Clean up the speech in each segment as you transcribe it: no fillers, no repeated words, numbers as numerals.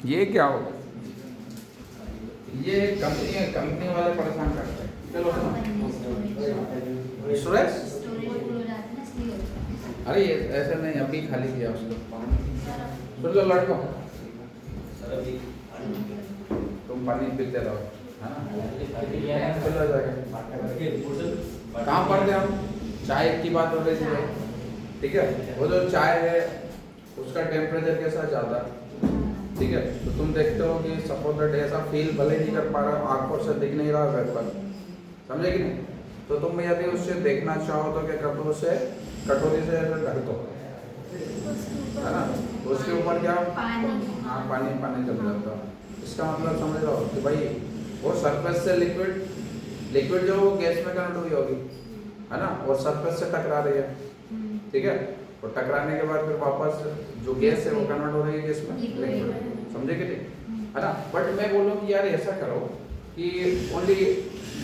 ये क्या होगा? ये कंपनी वाले परेशान करते हैं। चलो स्टोरेज, अरे ये ऐसे नहीं, अभी खाली किया उसको। सुन लो लड़को, तुम पानी पीते रहो, है ना? चलो जाके कहाँ पढ़ते हम? चाय की बात हो रही थी, ठीक है? वो जो चाय है उसका टेम्परेचर कैसा ज़्यादा, ठीक है? तो तुम देखते हो कि सपोज दैट ऐसा फील भले नहीं कर पा रहे हो, आंखों से दिख नहीं रहा वेब पर, समझे कि नहीं? तो तुम यदि उससे देखना चाहो तो क्या कर दो, उसे कटोरी से ढक दो, है ना? तो उसके ऊपर क्या, हाँ पानी जम जाता है। इसका मतलब समझ लो कि भाई वो सरफेस से लिक्विड जो गैस में कन्वर्ट हुई होगी, है ना? और सरफेस से टकरा रही है, ठीक है? और टकराने के बाद फिर वापस जो गैस है वो कन्वर्ट हो रही है गैस में लिक्विड, समझे कि नहीं? है ना? बट मैं बोलूँ कि यार ऐसा करो कि ओनली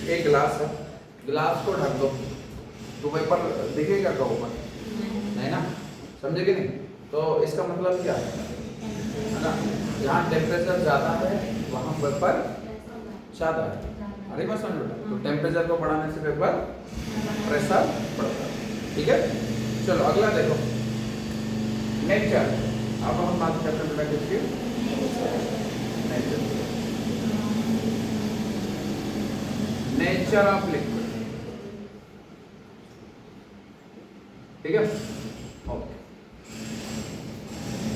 एक गिलास है, गिलास को ढक दो तो वेपर दिखेगा क्या ऊपर? नहीं ना, समझे कि नहीं? तो इसका मतलब क्या है ना? जहाँ टेम्परेचर ज़्यादा है वहाँ वेपर ज़्यादा है। अरे बस समझ बेटा, तो टेम्परेचर को बढ़ाने से वेपर प्रेशर बढ़ता है, ठीक है? चलो अगला देखो, नेचर। अब हम बात करते हैं बेटा किसकी? नेचर ऑफ लिक्विड, ठीक है? ओके,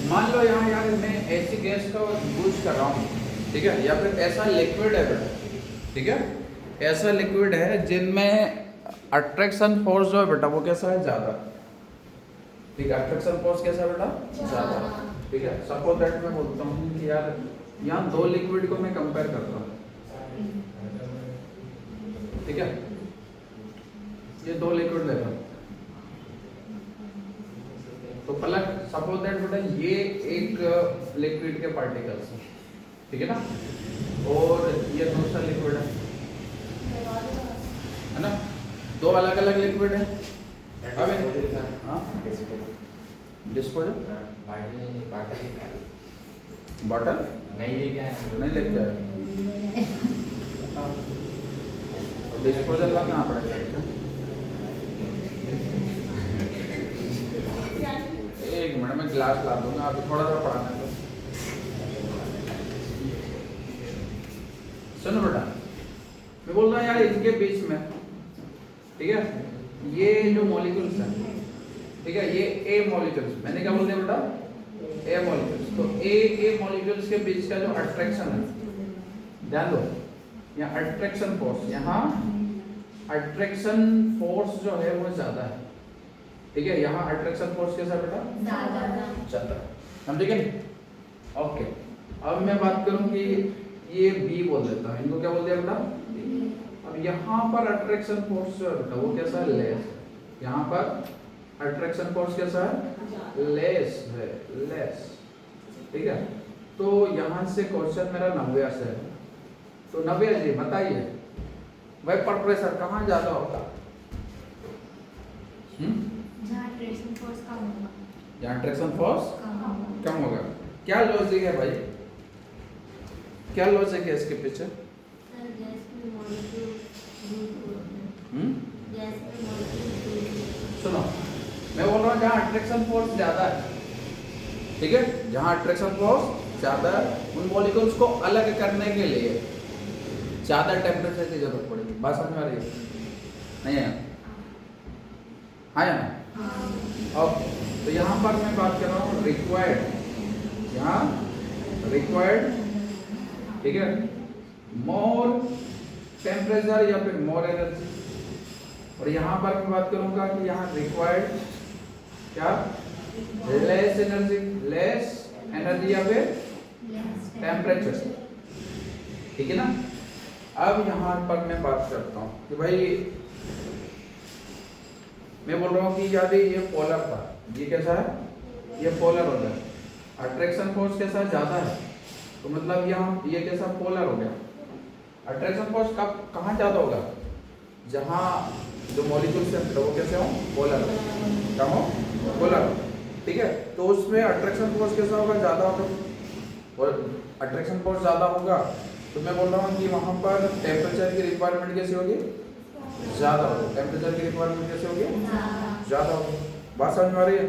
मान लो यहाँ यार मैं ऐसी गैस का यूज कर रहा हूँ, ठीक है? या फिर ऐसा लिक्विड है बेटा, ठीक है? ऐसा लिक्विड है जिनमें अट्रैक्शन फोर्स जो है बेटा वो कैसा है? ज़्यादा, ठीक है? अट्रैक्शन फोर्स कैसा है बेटा? ज़्यादा, ठीक है? सपोज दैट मैं बोलता हूँ कि यार यहाँ दो लिक्विड को मैं कंपेयर करता हूँ, ठीक है? ये दो लिक्विड ले रहा हूँ, तो पलक सपोज दैट बेटा ये एक लिक्विड के पार्टिकल्स हैं, ठीक है ना? और ये दूसरा लिक्विड है ना? दो अलग अलग लिक्विड है। अब हाँ डिस्पोजल बॉटल नहीं लेके आए, डिस्पोजल का कहाँ पड़ेगा? एक मिनट में गिलास ला दूंगा, अभी थोड़ा सा पढ़ाने दो। सुनो बेटा, मैं बोल रहा हूँ यार इनके बीच में, ठीक है? ये जो मॉलिक्यूल्स हैं, ठीक है? ये ए मॉलिक्यूल्स, मैंने क्या बोल दिया बेटा? A molecules. तो ए मॉलिक्यूल्स के बीच का जो अट्रैक्शन है, ध्यान दो, यहाँ अट्रैक्शन फोर्स, यहाँ अट्रैक्शन फोर्स जो है वो ज्यादा है, ठीक है? यहाँ अट्रैक्शन फोर्स कैसा बेटा? ज्यादा, समझे कि नहीं? ओके, अब मैं बात करूं कि ये बी बोल देता हूँ, इनको क्या बोल दिया बेटा? अब यहाँ पर अट्रैक्शन फोर्स जो है बेटा वो कैसा है? लेस। यहाँ पर अट्रैक्शन फोर्स कैसा है? लेस है, लेस, ठीक है? तो यहाँ से क्वेश्चन मेरा नव्या से है, तो नव्या जी बताइए वेपर प्रेशर कहाँ ज्यादा होगा? जहाँ अट्रैक्शन फोर्स कम होगा, जहाँ अट्रैक्शन फोर्स कम होगा। क्या लॉजिक है भाई? क्या लॉजिक है इसके पीछे? सुनो, मैं बोल रहा हूँ जहाँ अट्रैक्शन फोर्स ज्यादा है, ठीक है? जहाँ अट्रैक्शन फोर्स ज्यादा है, उन मॉलिक्यूल्स को अलग करने के लिए ज्यादा टेम्परेचर की जरूरत पड़ेगी। बात समझ में आ रही है? नहीं है? हाँ या ना? ओके, तो यहाँ पर मैं बात कर रहा हूँ रिक्वायर्ड, यहाँ रिक्वायर्ड, ठीक है? मोर टेम्परेचर या फिर मोर एनर्जी। और यहाँ पर मैं बात करूँगा कि यहाँ रिक्वायर्ड क्या? लेस एनर्जी या फिर टेम्परेचर, ठीक है ना? अब यहाँ पर मैं बात करता हूँ कि भाई मैं बोल रहा हूँ कि यदि ये पोलर था, ये कैसा है? ये पोलर हो गया, अट्रैक्शन फोर्स कैसा ज्यादा है, तो मतलब यहाँ ये कैसा? पोलर हो गया। अट्रैक्शन फोर्स कब कहाँ ज्यादा होगा? जहाँ जो मॉलिक्यूल्स हैं वो कैसे हो? पोलर, क्या हो? पोलर, ठीक है? तो उसमें अट्रैक्शन फोर्स कैसा होगा? ज्यादा होगा, और अट्रैक्शन फोर्स ज़्यादा होगा तो मैं बोल रहा हूँ कि वहाँ पर टेम्परेचर की रिक्वायरमेंट कैसी होगी, ज़्यादा होगी। टेम्परेचर की रिक्वायरमेंट कैसी होगी, ज़्यादा होगी। बात समझ में आ रही है?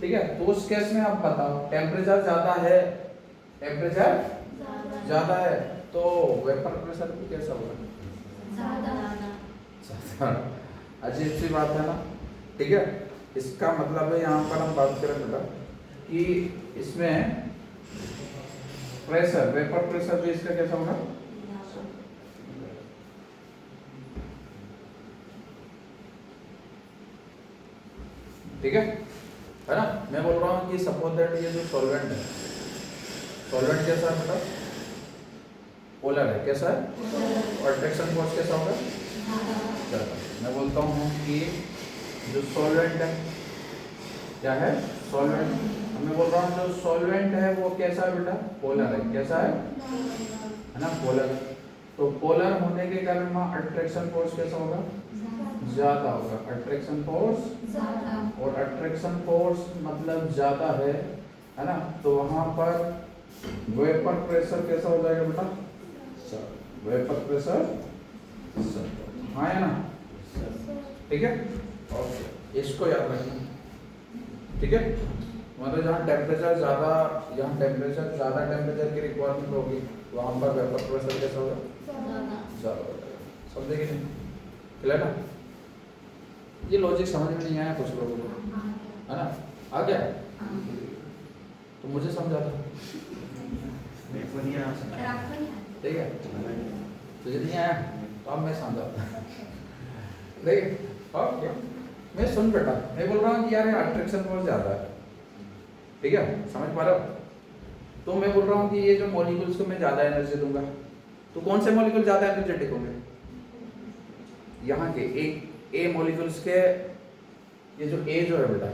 ठीक है, तो उस केस में आप बताओ टेम्परेचर ज़्यादा है, टेम्परेचर ज़्यादा है तो वेपर प्रेशर भी कैसा होगा, ज़्यादा। अजीब सी बात है ना। ठीक है, इसका मतलब है यहाँ पर हम बात करें बेटा कि इसमें प्रेशर, वेपर प्रेशर भी इसका कैसा होगा, ठीक है ना। मैं बोल रहा हूँ कि सपोज दैट ये जो सॉल्वेंट है, सॉल्वेंट कैसा है बेटा, पोलर है, कैसा है, और अट्रैक्शन फोर्स कैसा होगा, ज़्यादा। मैं बोलता हूँ कि जो सॉल्वेंट है, क्या है, सॉल्वेंट। मैं बोल रहा हूँ जो सॉल्वेंट है वो कैसा है बेटा, पोलर है, कैसा है ना, पोलर। तो पोलर होने के कारण वहाँ अट्रैक्शन फोर्स कैसा होगा, ज़्यादा होगा। अट्रैक्शन फोर्स, और अट्रैक्शन फोर्स मतलब ज़्यादा है ना, तो वहाँ पर वेपर प्रेशर कैसा हो जाएगा बेटा, वेपर प्रेशर, हाँ है ना, ठीक है। और इसको याद रखना, ठीक है। मतलब जहाँ टेम्परेचर ज़्यादा, जहाँ टेम्परेचर ज़्यादा टेम्परेचर की रिक्वायरमेंट होगी वहाँ पर वेपर प्रेशर कैसा होगा, ज़्यादा हो जाएगा। समझे कि नहीं, क्लियर ना। ये लॉजिक समझ में नहीं आया कुछ लोगों को, है ना, आ गया तो मुझे समझा था, ठीक है। तुझे नहीं आया तो अब मैं समझाता, देखिए। ओके, मैं सुन बेटा, मैं बोल रहा हूँ कि यार अट्रैक्शन बहुत ज़्यादा है, ठीक है, समझ पा रहे हो। तो मैं बोल रहा हूँ कि ये जो मॉलिक्यूल्स को मैं ज़्यादा एनर्जी दूंगा तो कौन से मॉलिक्यूल ज़्यादा एनर्जेटिक होंगे, यहाँ के एक ए मॉलिक्यूल्स के, ये जो ए जो है बेटा,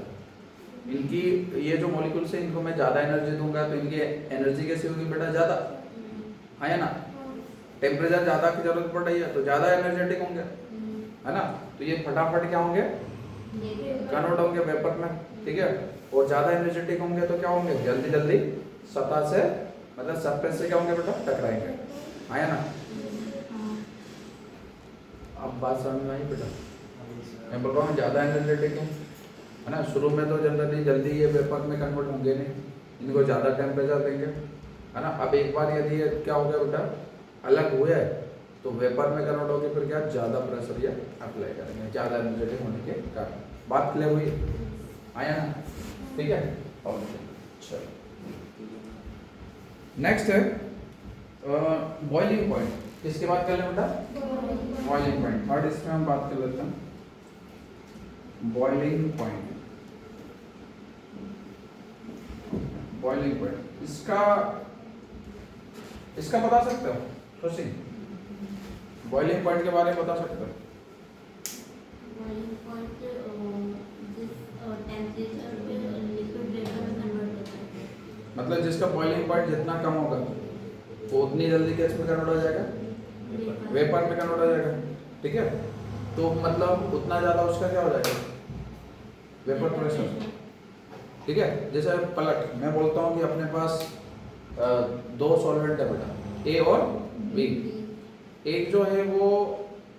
इनकी ये जो मॉलिक्यूल्स है इनको मैं ज़्यादा एनर्जी दूंगा तो इनकी एनर्जी कैसी होगी बेटा, ज़्यादा, है ना। टेम्परेचर ज़्यादा की जरूरत पड़ रही है तो ज़्यादा एनर्जेटिक होंगे, है ना। तो ये फटाफट क्या होंगे, कन्वर्ट होंगे वेपर में, ठीक है। और ज़्यादा एनर्जेटिक होंगे तो क्या होंगे, जल्दी जल्दी सतह से, मतलब सरफेस से क्या होंगे बेटा, टकराएंगे, है ना। अब बात समझ में आई बेटा, मैं बोल रहा हूँ ज़्यादा एनर्जेटिक है ना। शुरू में तो जनरली जल्दी ये वेपर में कन्वर्ट होंगे नहीं, इनको ज़्यादा टेम्परेचर देंगे, है ना। अब एक बार यदि ये क्या हो गया बेटा, अलग हुए तो वेपर में कन्वर्ट होकर फिर क्या, ज़्यादा प्रेशर ये अप्लाई करेंगे, ज़्यादा एनर्जेटिक होने के कारण। बात क्लियर हुई, आया ना, ठीक है। और चलो नेक्स्ट है बॉइलिंग पॉइंट। किसकी बात कर लें बेटा, बॉइलिंग पॉइंट। थर्ड इसमें हम बात कर लेते हैं बॉइलिंग पॉइंट। बॉइलिंग पॉइंट इसका बता सकते हो, सोचिए, बॉइलिंग पॉइंट के बारे में बता सकते हो। बॉइलिंग पॉइंट जिस टेम्परेचर पे लिक्विड वेपर में कन्वर्ट होता है, मतलब जिसका बॉइलिंग पॉइंट जितना कम होगा वो उतनी जल्दी गैस में कन्वर्ट हो जाएगा, वेपर में कन्वर्ट हो जाएगा, ठीक है। तो मतलब उतना ज़्यादा उसका क्या हो जाएगा, वेपर प्रेशर, ठीक है। जैसे पलट, मैं बोलता हूँ कि अपने पास दो सॉल्वेंट है बेटा, ए और बी। एक जो है वो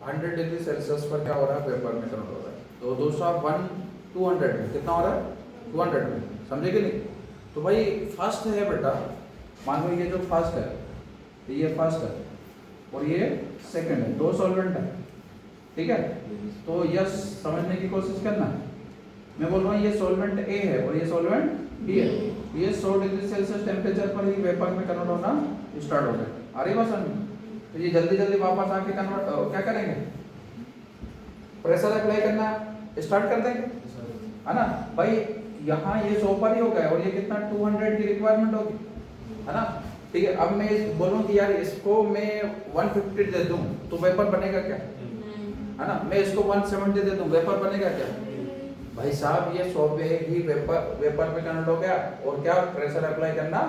100 डिग्री सेल्सियस पर क्या हो रहा है, वेपर में कन्वर्ट हो रहा है। तो दूसरा 200 में कितना हो रहा है, 200 में, समझे कि नहीं। तो भाई फर्स्ट है बेटा, मान लो ये जो फर्स्ट है, ये फर्स्ट है और ये सेकंड है, दो सॉल्वेंट है, ठीक है। तो यह समझने की कोशिश करना, मैं बोल रहा हूँ ये सॉल्वेंट ए है और ये सॉल्वेंट बी है। ये 100 डिग्री सेल्सियस टेम्परेचर पर ही वेपर में कन्वर्ट होना स्टार्ट हो गया, आ रही बात समझ। तो ये जल्दी जल्दी वापस आके कन्वर्ट क्या करेंगे, प्रेशर अप्लाई करना स्टार्ट कर देंगे, है ना। भाई यहाँ ये 100 पर ही हो गया और ये कितना 200 की रिक्वायरमेंट होगी, है ना, ठीक है। अब मैं बोलूँ कि यार इसको मैं 150 दे दूँ तो वेपर बनेगा क्या, है ना। मैं इसको 170 दे दूँ, वेपर बनेगा क्या। भाई साहब ये 100 पे ही वेपर में कन्वर्ट हो गया और क्या प्रेशर अप्लाई करना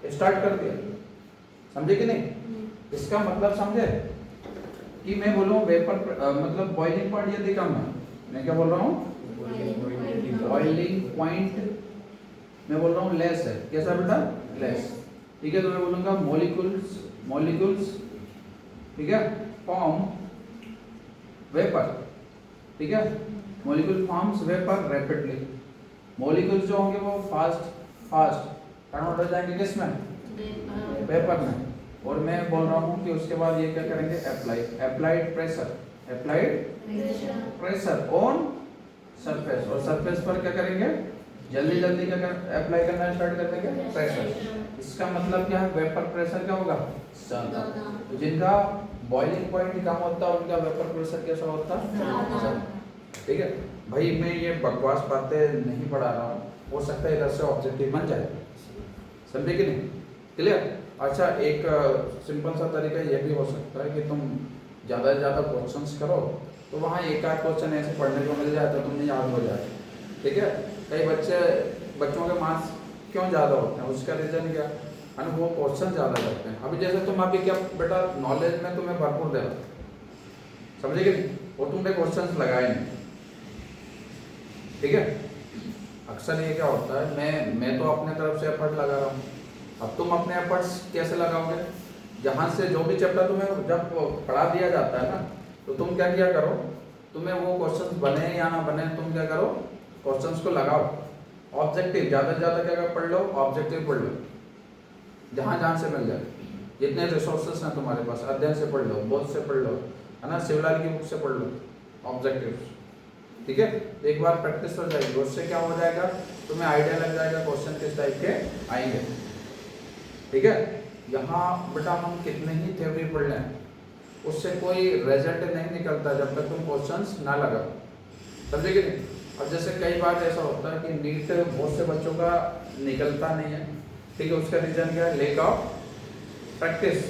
स्टार्ट कर दिया, समझे कि नहीं। इसका मतलब समझे कि मैं बोलूँ वेपर मतलब बॉइलिंग पॉइंट ये देखा मैं क्या बोल रहा हूँ, बॉइलिंग पॉइंट मैं बोल रहा हूँ लेस है, कैसा बेटा, लेस। ठीक है, तो मैं बोलूँगा मॉलिक्यूल्स, मॉलिक्यूल्स, ठीक है, फॉर्म वेपर, ठीक है, molecule forms vapour rapidly. Molecules जो होंगे वो फास्ट कन्वर्ट हो जाएंगे किस में, वेपर में। और मैं बोल रहा हूँ कि उसके बाद ये क्या करेंगे, अप्लाइड प्रेशर ऑन सरफेस, और सरफेस पर क्या करेंगे, जल्दी जल्दी क्या अप्लाई करना स्टार्ट कर देंगे, प्रेशर। इसका मतलब क्या है, वेपर प्रेशर क्या होगा, ज्यादा। तो जिनका बॉइलिंग पॉइंट कम होता है उनका वेपर प्रेशर कैसा होता है, ठीक है। भाई मैं ये बकवास बातें नहीं पढ़ा रहा हूँ, हो सकता है इधर से ऑब्जेक्टिव बन जाए, समझे कि नहीं, क्लियर। अच्छा, एक सिंपल सा तरीका ये भी हो सकता है कि तुम ज़्यादा से ज़्यादा क्वेश्चंस करो, तो वहाँ एक आध क्वेश्चन ऐसे पढ़ने को मिल जाए तो तुम्हें याद हो जाए, ठीक है। कई बच्चों के मार्क्स क्यों ज़्यादा होते हैं, उसका रीज़न क्या है ना, वो क्वेश्चन ज़्यादा करते हैं। अभी जैसे तुम अभी क्या बेटा, नॉलेज में तुम्हें भरपूर दे रहा, समझे कि नहीं, और तुमने क्वेश्चन लगाए नहीं, ठीक है। अक्सर ये क्या होता है, मैं तो अपने तरफ से एफर्ट लगा रहा हूँ, अब तुम अपने एफर्ट्स कैसे लगाओगे, जहाँ से जो भी चैप्टर तुम्हें जब पढ़ा दिया जाता है ना, तो तुम क्या किया करो, तुम्हें वो क्वेश्चंस बने या ना बने, तुम क्या करो, क्वेश्चंस को लगाओ, ऑब्जेक्टिव ज़्यादा से ज़्यादा क्या पढ़ लो, ऑब्जेक्टिव पढ़ लो, जहाँ जहाँ से मिल जाए, जितने रिसोर्सेस हैं तुम्हारे पास, अध्ययन से पढ़ लो, बोध से पढ़ लो, है ना, शिवलाल की बुक से पढ़ लो ऑब्जेक्टिव, ठीक है। एक बार प्रैक्टिस हो जाएगी, उससे क्या हो जाएगा, तुम्हें आइडिया लग जाएगा क्वेश्चन किस टाइप के आएंगे, ठीक है। यहाँ बेटा हम कितने ही थ्योरी पढ़ लें, उससे कोई रिजल्ट नहीं निकलता जब तक तुम क्वेश्चंस ना लगाओ, समझे कि नहीं। अब जैसे कई बार ऐसा होता है कि नीट बहुत से बच्चों का निकलता नहीं है, ठीक है, उसका रीजन क्या है, लेक ऑफ प्रैक्टिस,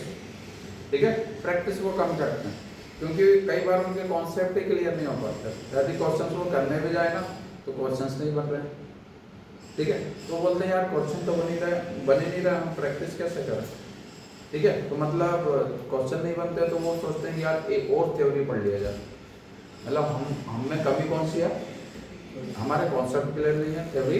ठीक है, प्रैक्टिस वो कम करते हैं, क्योंकि कई बार उनके कॉन्सेप्ट ही क्लियर नहीं हो पाते, यदि क्वेश्चन वो करने भी जाए ना तो क्वेश्चंस नहीं बन रहे, ठीक है, तो बोलते हैं यार क्वेश्चन तो बन ही नहीं रहा, हम प्रैक्टिस कैसे करें, ठीक है। तो मतलब क्वेश्चन नहीं बनते तो वो सोचते हैं कि यार एक और थ्योरी पढ़ लिया जाए, मतलब हम में कमी कौन सी है, हमारे कॉन्सेप्ट क्लियर नहीं है, थ्योरी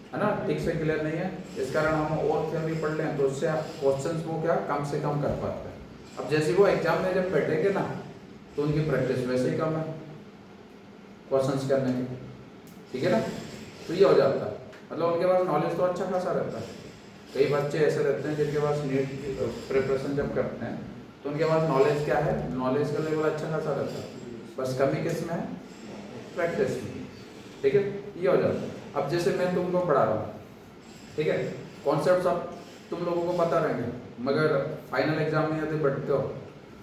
है ना ठीक से क्लियर नहीं है, इस कारण हम और थ्योरी पढ़ लें तो उससे क्वेश्चंस वो क्या कम से कम कर पाते हैं। अब जैसे वो एग्जाम में जब बैठेंगे ना तो उनकी प्रैक्टिस वैसे ही कम है क्वेश्चंस करने की, ठीक है ना, तो ये हो जाता है, मतलब उनके पास नॉलेज तो अच्छा खासा रहता है। कई बच्चे ऐसे रहते हैं जिनके पास नीट प्रिपरेशन जब करते हैं तो उनके पास नॉलेज क्या है, नॉलेज का लेवल अच्छा खासा रहता है, बस कमी किस में है, प्रैक्टिस में, ठीक है, ये हो जाता है। अब जैसे मैं तुमको पढ़ा रहा हूँ, ठीक है, कॉन्सेप्ट अब तुम लोगों को पता रहेंगे, मगर फाइनल एग्जाम में यदि बैठते हो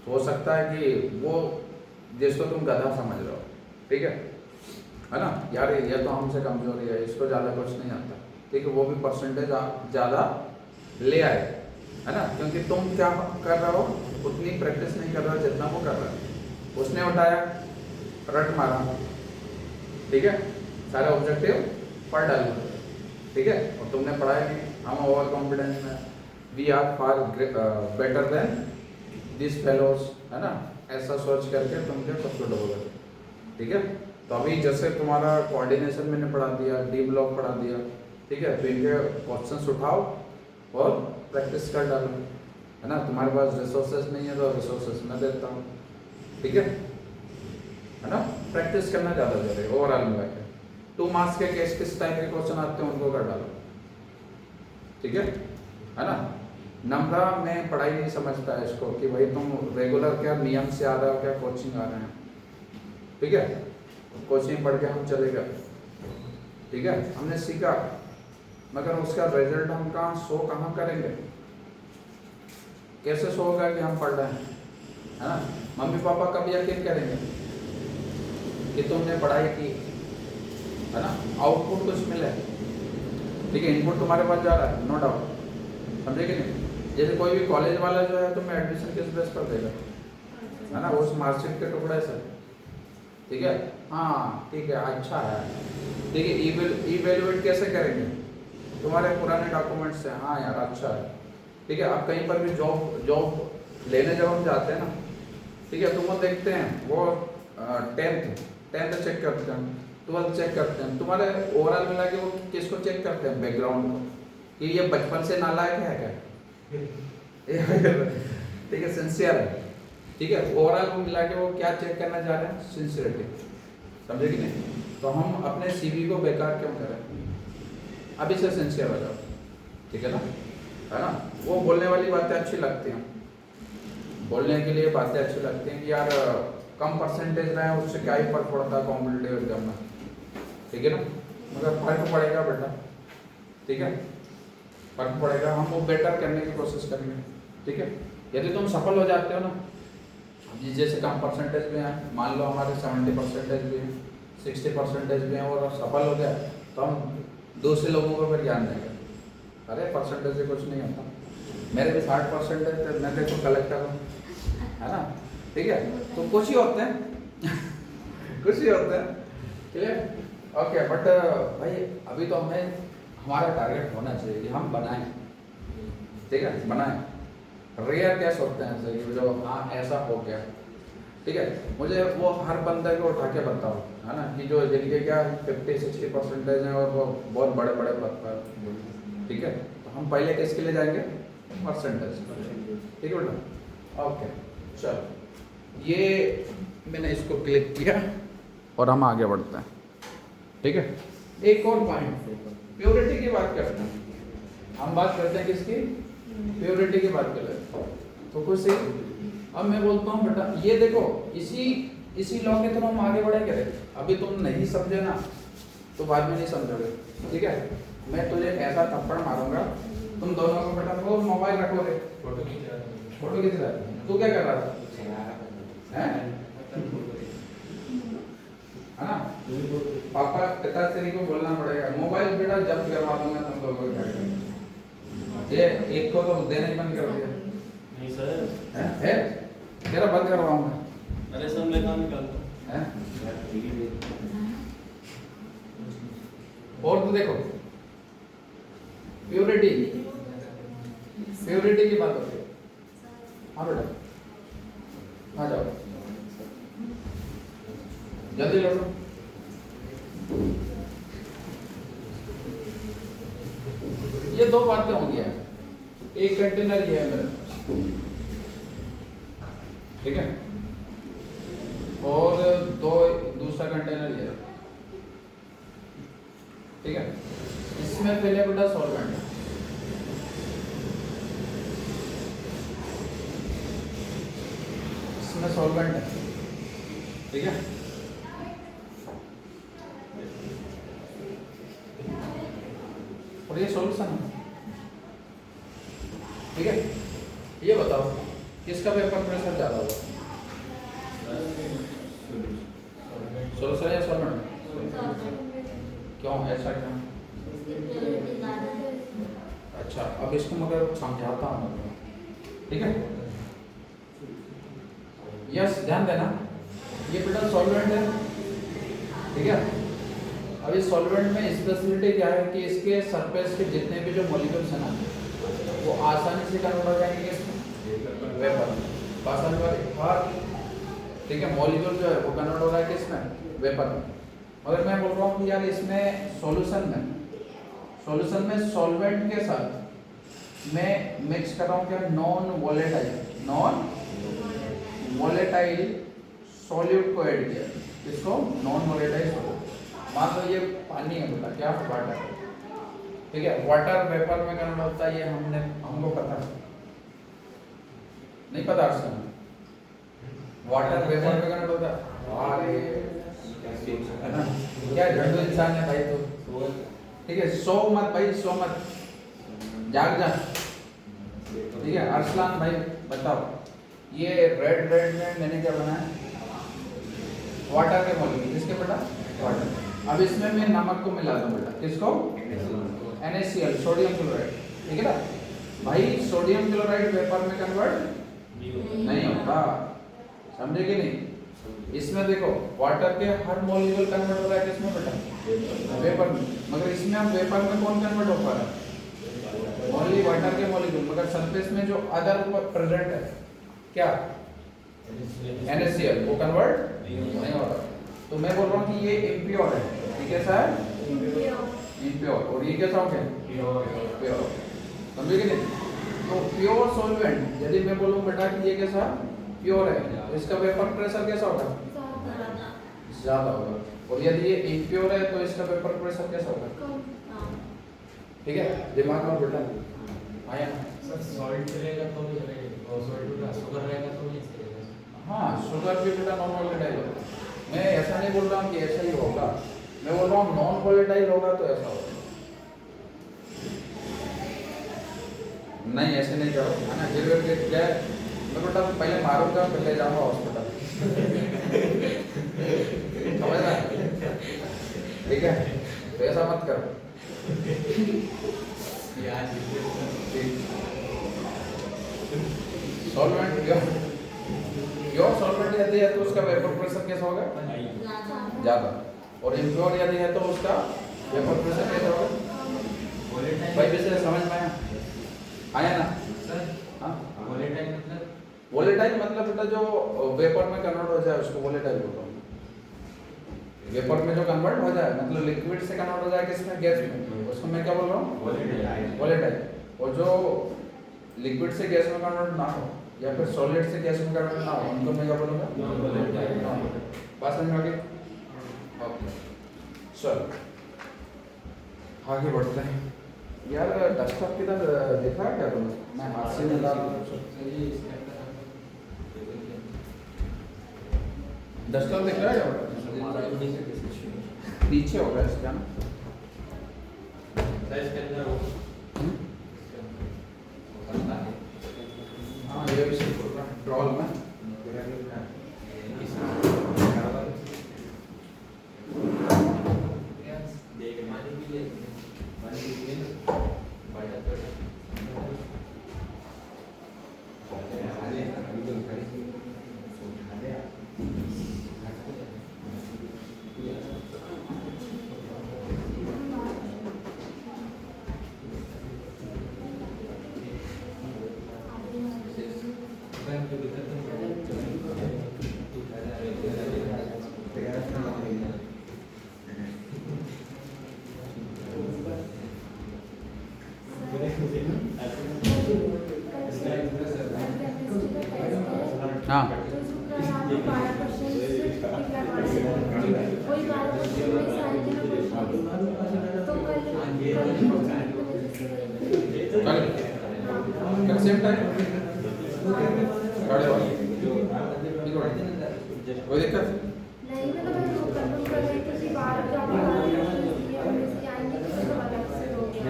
तो हो सकता है कि वो जिसको तुम गधा समझ रहे हो, ठीक है ना, यार ये तो हमसे कमजोरी है, इसको ज़्यादा कुछ नहीं आता, ठीक है, वो भी परसेंटेज ज़्यादा ले आए, है ना, क्योंकि तुम क्या कर रहे हो, उतनी प्रैक्टिस नहीं कर रहे हो जितना वो कर रहा है, उसने उठाया रट मारा, ठीक है, सारे ऑब्जेक्टिव पढ़ डालो, ठीक है, और तुमने पढ़ाया नहीं, हम ओवर कॉन्फिडेंस में, we are far better than this fellows, है ना, ऐसा सोच करके तुम क्या खुद को डोबोगे, ठीक है। तो अभी जैसे तुम्हारा कोऑर्डिनेशन मैंने पढ़ा दिया, डी ब्लॉक पढ़ा दिया, ठीक है, तो इनके क्वेश्चंस उठाओ और प्रैक्टिस कर डालो, है ना, तुम्हारे पास रिसोर्सेज नहीं है तो रिसोर्सेज मैं देता हूँ, ठीक है ना, प्रैक्टिस करना ज़्यादा जरूरी है ओवरऑल मिला के। 2 मार्क्स के किस टाइप के क्वेश्चन आते हैं उनको कर डालो, ठीक है ना। नम्रा में पढ़ाई नहीं समझता है इसको कि भाई तुम रेगुलर क्या नियम से आ रहे हो, क्या कोचिंग आ रहे हैं, ठीक है, कोचिंग पढ़ के हम चले गए, ठीक है, हमने सीखा, मगर उसका रिजल्ट हम कहाँ करेंगे, कैसे शो होगा कि हम पढ़ रहे हैं, है ना। मम्मी पापा कब यकीन करेंगे कि तुमने पढ़ाई की, है ना, आउटपुट कुछ मिले, ठीक है, इनपुट तुम्हारे पास जा रहा है, नो डाउट, समझे कि नहीं। जैसे कोई भी कॉलेज वाला जो है तुम्हें एडमिशन किस बेस पर देगा, है ना, उस मार्कशीट के टुकड़े से, ठीक है, हाँ ठीक है अच्छा है, ठीक है, इवेल्युएट कैसे करेंगे, तुम्हारे पुराने डॉक्यूमेंट्स से, हाँ यार अच्छा है, ठीक है। अब कहीं पर भी जॉब लेने जब हम जाते हैं ना, ठीक है, तो वो देखते हैं, वो 10th चेक करते हैं, 12th चेक करते हैं, तुम्हारे ओवरऑल मिला के वो किसको चेक करते हैं, बैकग्राउंड को, कि ये बचपन से नालायक है क्या, ठीक है, सिंसियर है, ठीक है। ओवरऑल को मिला के वो क्या चेक करना चाह रहे हैं, सिंसियरिटी, समझे कि नहीं। तो हम अपने सीवी को बेकार क्यों करें, अभी से सिंसियर हो जाओ, ठीक है ना, है ना। वो बोलने वाली बातें अच्छी लगती हैं, बोलने के लिए बातें अच्छी लगती हैं कि यार कम परसेंटेज रहे उससे क्या ही फर्क पड़ता है कॉम्पिटिटिव एग्जाम में, ठीक है ना, मगर फर्क पड़ेगा बेटा, ठीक है, फर्क पड़ेगा। हम वो बेटर करने की कोशिश करेंगे, ठीक है। यदि तुम सफल हो जाते हो ना, जैसे कम परसेंटेज भी हैं, मान लो हमारे 70% भी हैं, 60% भी हैं, और सफल हो गया तो हम दूसरे लोगों को फिर ज्ञान देंगे, अरे परसेंटेज से कुछ नहीं होता, मेरे भी 60% है तो मैं देखो कलेक्टर हूँ, है ना, ठीक है। तो कुछ ही होते हैं कुछ ही होते हैं, क्लियर, ओके। बट भाई अभी तो हमें हमारा टारगेट होना चाहिए कि हम बनाएं, ठीक है, बनाएं। रेयर केस होते हैं ऐसे कि जो हाँ ऐसा हो गया, ठीक है। मुझे वो हर बंदे को उठा के बताओ, है ना, कि जो जिनके क्या 50-60% हैं और वो बहुत बड़े बड़े पद पर, ठीक है। तो हम पहले किसके लिए जाएंगे, परसेंटेज, ठीक है बेटा, ओके। चलो ये मैंने इसको क्लिक किया और हम आगे बढ़ते हैं, ठीक है। एक और पॉइंट, प्योरिटी की बात करते हैं, हम बात करते हैं किसकी, प्योरिटी की बात कर रहे हैं। तो कुछ सी अब मैं बोलता हूँ बेटा ये देखो, इसी लॉ के थ्रू हम आगे बढ़ेंगे। अभी तुम नहीं समझे ना तो बाद में नहीं समझोगे, ठीक है। मैं तुझे ऐसा थप्पड़ मारूंगा, तुम दोनों को बेटा वो मोबाइल रखोगे, फोटो खींच रहा है, तू क्या कर रहा था, है ना। पापा पिताश्री को बोलना पड़ेगा, मोबाइल बेटा जब्त करवा दूंगा तुम लोगों को, ये एक को तो देना ही बंद कर दिया, नहीं सर, है तेरा बंद करवाऊंगा, अरे सब मैं काम निकालता है। और तो देखो प्योरिटी की बात होती है, हाँ बेटा आ जाओ जल्दी लौटो। ये दो बातें होंगी, एक कंटेनर ये है मेरे, ठीक है, और दूसरा कंटेनर ये है, ठीक है। इसमें पहले बेटा सॉल्वेंट, इसमें सॉल्वेंट है, ठीक है। और ये सॉल्यूशन है, ठीक है। ये बताओ किसका पेपर प्रेशर ज्यादा होगा, सॉल्यूशन या सॉल्वेंट, क्यों ऐसा क्यों। अच्छा अब इसको मगर समझाता हूँ, ठीक है। यस ध्यान देना, ये बेटा सॉल्वेंट है, ठीक है। अब इस सॉल्वेंट में स्पेशलिटी क्या है कि इसके सरफेस के जितने भी जो मॉलिक्यूल्स हैं ना वो आसानी से कन्वर्ट हो जाएंगे किसमें, वेपर में, आसानी वाले हर, ठीक है, मॉलिक्यूल जो है वो कन्वर्ट हो रहा है किसमें, वेपर में। मगर मैं बोल रहा हूँ कि यार इसमें सॉल्यूशन में सॉल्वेंट के साथ मैं मिक्स कर रहा हूँ क्या, नॉन वोलेटाइल सॉल्यूट को ऐड किया, इसको नॉन वोलेटाइल, मान लो ये पानी है बेटा, क्या वाटर, ठीक है। वाटर वेपर में कन्वर्ट होता है, ये हमको पता नहीं, पता अर्षण वाटर वेपर में कन्वर्ट होता है, है ना, क्या झंडू इंसान है भाई तो, ठीक है। सो मत जाग जा, ठीक है। अरसलान भाई बताओ, ये रेड में मैंने क्या बनाया, वाटर के मॉलिक्यूल, किसके बेटा, वाटर। अब इसमें मैं नमक को मिला दूं बेटा, किसको, NaCl, सोडियम क्लोराइड, ठीक है ना भाई। सोडियम क्लोराइड वेपर में कन्वर्ट नहीं होता, समझे कि नहीं। इसमें देखो वाटर के हर मॉलिक्यूल कन्वर्ट हो रहा है किसमें बेटा, वेपर में, मगर इसमें हम वेपर में कौन कन्वर्ट हो पा रहा है, ओनली वाटर के मॉलिक्यूल, मगर सरफेस में जो अदर प्रेजेंट है क्या, NaCl, वो कन्वर्ट नहीं हो रहा। तो मैं बोल रहा हूँ कि ये इम्प्योर है, ये कैसा है, इम्प्योर, और ये कैसा हो गया, प्योर, समझे कि नहीं। तो प्योर सॉल्वेंट यदि मैं बोलूँ बेटा कि ये कैसा प्योर है, तो इसका वेपर प्रेशर कैसा होगा? ज़्यादा होगा। और यदि ये इम्प्योर है तो इसका वेपर प्रेशर कैसा होगा? ठीक है, दिमाग में बेटा आया ना? सर सॉल्ट रहेगा तो भी चलेगा और सॉल्ट का शुगर रहेगा तो भी चलेगा। हाँ, शुगर भी बेटा नॉन वोलेटाइल होगा। मैं ऐसा नहीं बोल रहा हूँ कि ऐसा ही होगा, मैं बोल रहा हूँ नॉन वोलेटाइल होगा तो ऐसा होगा। नहीं ऐसे नहीं जाओ, है ना? गिर के क्या मैं बेटा पहले मारूंगा, पहले जाऊंगा हॉस्पिटल। समझ रहा? ठीक है, तो ऐसा मत करो। सॉल्वेंट प्योर सॉल्वेंट यदि है तो उसका वेपर प्रेशर कैसा होगा? ज़्यादा। और इम्प्योर यदि है तो उसका वेपर प्रेशर कैसा होगा? भाई वैसे समझ में आया ना? हाँ, वोलेटाइल मतलब बेटा जो वेपर में कन्वर्ट हो जाए उसको वोलेटाइल बोलते हैं। वेपर में जो कन्वर्ट हो जाए मतलब लिक्विड से कन्वर्ट हो जाए किसमें? गैस में, उसको मैं क्या बोल रहा हूँ? वोलेटाइल। और जो लिक्विड से गैस में कन्वर्ट ना हो या फिर सॉलिड से गैस में कन्वर्ट ना हो उनको मैं क्या बोलूँगा? बात समझ में आ गई? ओके, चलो आगे बढ़ते हैं। यार डस्टअप किधर देखा है क्या तुमने? मैं हाथ से नहीं डाल डस्टअप दिख रहा है क्या? नीचे होगा इसका ना? हाँ ये भी सही बोल रहा है, ड्रॉल में हाँ कल सेम टाइम गाड़ी वाली कोई दिक्कत? नहीं मतलब मैं तो कंफर्म कर रही थी कि बाहर जाने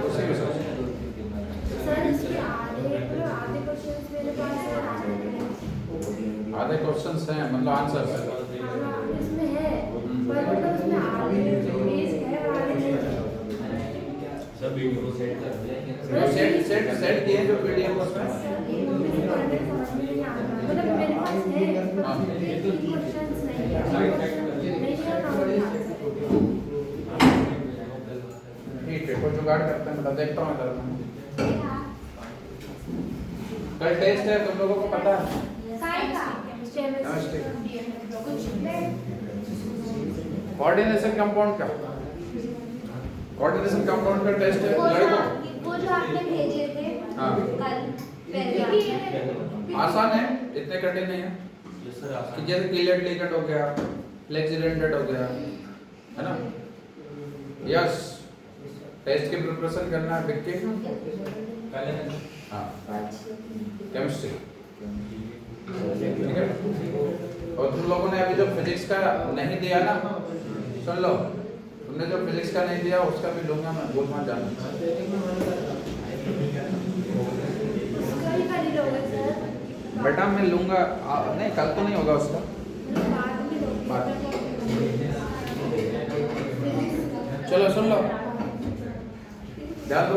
उसी में सोच सर इसके आधे क्वेश्चंस मेरे पास है, आधे क्वेश्चंस हैं मतलब आंसर है इसमें है पर मतलब उसमें आधे पेज है और आधे नहीं। सब वीडियो सेट कर दिया। सेट किए जो पीडीएफ उसमें मतलब मेरे पास है क्वेश्चंस नहीं ठीक है, कोई जुगाड़ करते हैं, मतलब देखता हूँ इधर। कल टेस्ट है, तुम लोगों को पता है? कोऑर्डिनेशन कंपाउंड का टेस्ट है लड़कों। वो जो आपने भेजे थे हाँ। कल पहले आसान है, इतने कठिन नहीं है। कि जैसे क्लियर लीकेट हो गया, फ्लेक्सिडेंटेड हो गया, है ना? यस, टेस्ट की प्रिपरेशन करना है विक्की। हाँ, केमिस्ट्री ठीक है। और तुम लोगों ने अभी जो फिजिक्स का नहीं दिया ना, सुन लो, तुमने जो फिजिक्स का नहीं दिया उसका भी लूंगा मैं, बोल मत जाना। बेटा मैं लूंगा, नहीं कल तो नहीं होगा उसका, बाद। चलो सुन लो, ध्यान दो।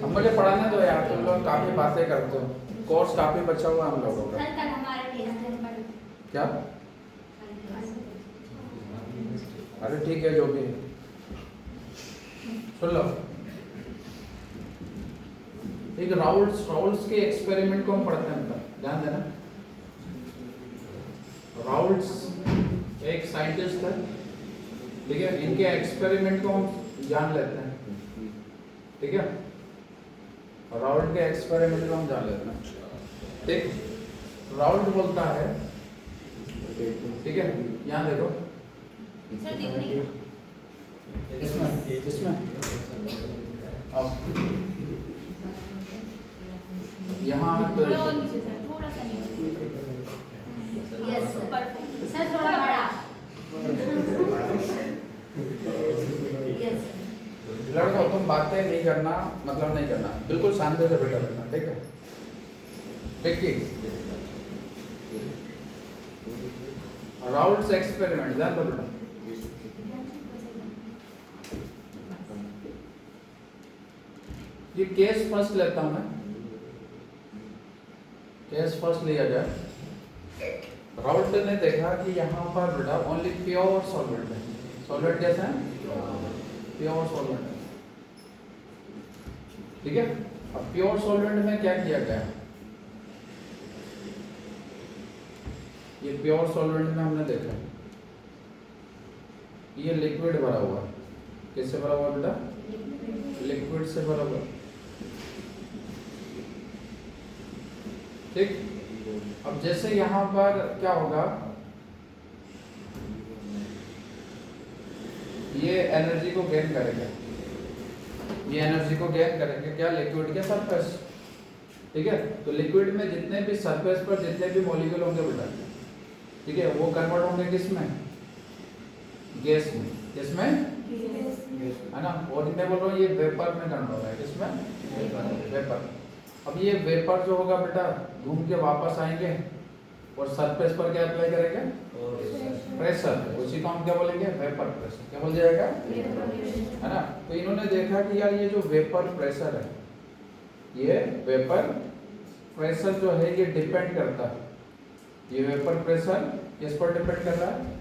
अब मुझे पढ़ाने दो यार, तुम लोग काफी बातें करते हो, कोर्स काफी बचा हुआ हम लोगों का। क्या? अरे ठीक है, जो भी है। सुन लो, एक राउल्ट्स के एक्सपेरिमेंट को हम पढ़ते हैं, ध्यान देना। राउल्ट्स एक साइंटिस्ट है, ठीक है, इनके एक्सपेरिमेंट को हम जान लेते हैं, ठीक है। राउल्ट के एक्सपेरिमेंट को हम जान लेते हैं। ठीक, राउल्ट बोलता है, ठीक है, यहाँ देखो सर दिख नहीं रहा। इसमें अब यहाँ तो थोड़ा और नीचे सर, थोड़ा सा नीचे। यस सर, सर थोड़ा बड़ा। यस लड़कों तुम बातें नहीं करना, मतलब नहीं करना, बिल्कुल शांति से बैठा रहना, ठीक है। देखिए राउल्ट्स एक्सपेरिमेंट ध्यान दो बेटा। ये केस फर्स्ट लेता हूं मैं, केस फर्स्ट लिया जाए। राउल्ट ने देखा कि यहाँ पर बेटा ओनली प्योर सॉल्वेंट है। सॉल्वेंट कैसा है? प्योर सॉल्वेंट है, ठीक है। अब प्योर सॉल्वेंट में क्या किया गया? ये प्योर सॉल्वेंट में हमने देखा ये लिक्विड भरा हुआ है। किससे भरा हुआ बेटा? लिक्विड से भरा हुआ, ठीक। अब जैसे यहाँ पर क्या होगा, ये एनर्जी को गेन करेगा, ये एनर्जी को गेन करेंगे क्या? लिक्विड के सरफेस, ठीक है। तो लिक्विड में जितने भी सरफेस पर जितने भी मॉलिक्यूल होंगे बेटा, ठीक है, वो कन्वर्ट होंगे किसमें? गैस में। किसमें? है ना। और मैं बोल रहा हूँ ये वेपर में कन्वर्ट हो रहा है। किसमें? वेपर। अब ये वेपर जो होगा बेटा घूम के वापस आएंगे और सरफेस पर क्या अप्लाई करेंगे? प्रेशर। उसी को हम क्या बोलेंगे? Vapour pressure. क्या बोल जाएगा? है ना। तो इन्होंने देखा कि यार ये जो वेपर प्रेशर है, ये वेपर प्रेशर जो है ये डिपेंड करता है, ये वेपर प्रेशर किस पर डिपेंड कर रहा है?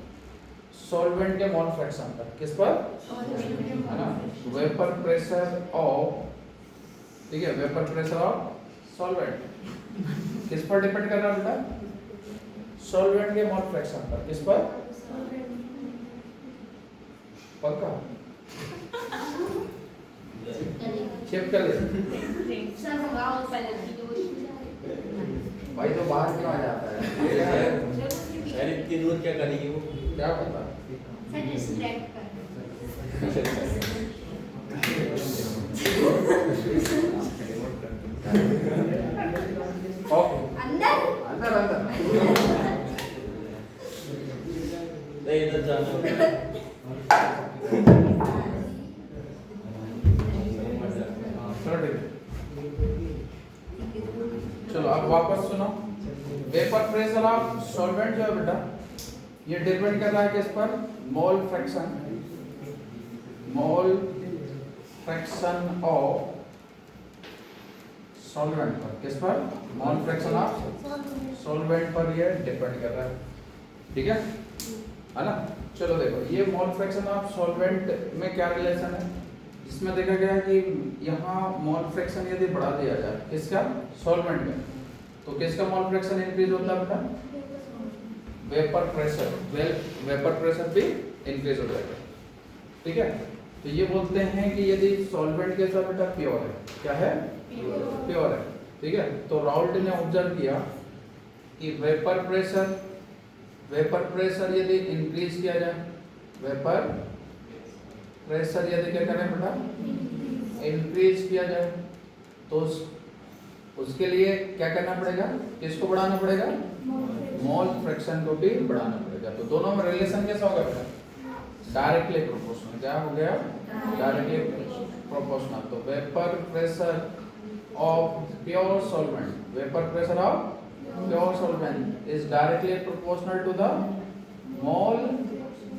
सॉल्वेंट के मोल फ्रैक्शन पर। किस पर? है ना। वेपर प्रेशर ऑफ, ठीक है, वेपर प्रेशर ऑफ सॉल्वेंट किस पर डिपेंड कर रहा है बेटा? सॉल्वेंट के मोल फ्रैक्शन पर। किस पर? पक्का? चेक कर ले सर होगा और पहले भाई, तो बाहर क्यों आ जाता है? यार इतनी दूर क्या करेगी वो? क्या पता। सर डिस्ट्रैक्ट कर। ओके, अंदर अंदर अंदर नहीं इधर जाना चलो अब वापस सुनो। वेपर प्रेशर ऑफ सॉल्वेंट जो है बेटा ये डिपेंड कर रहा है किस पर? मोल fraction, mole fraction of solvent पर। किस पर? मोल फ्रैक्शन ऑफ सॉल्वेंट पर ये डिपेंड कर रहा है, ठीक है ना। चलो देखो ये मोल फ्रैक्शन ऑफ सॉल्वेंट में क्या रिलेशन है? इसमें देखा गया है कि यहाँ मोल फ्रैक्शन यदि बढ़ा दिया जाए किसका? सॉल्वेंट में, तो किसका मोल फ्रैक्शन इंक्रीज होता है बेटा? वेपर प्रेशर, वेपर प्रेशर भी इंक्रीज हो जाएगा, ठीक है। तो ये बोलते हैं कि यदि सॉल्वेंट के साथ बेटा प्योर है, क्या है? प्योर है, ठीक है। तो राउल्ट ने ऑब्जर्व किया कि वेपर प्रेशर यदि इंक्रीज किया जाए, वेपर प्रेशर यदि क्या करें बेटा? इंक्रीज किया जाए, तो उसके लिए क्या करना पड़ेगा? किसको बढ़ाना पड़ेगा? मोल फ्रैक्शन को भी बढ़ाना पड़ेगा। तो दोनों में रिलेशन कैसा होगा बेटा? Directly proportional. क्या हो गया? Directly proportional. तो vapour pressure of pure solvent, vapour pressure of pure solvent is directly proportional to the mole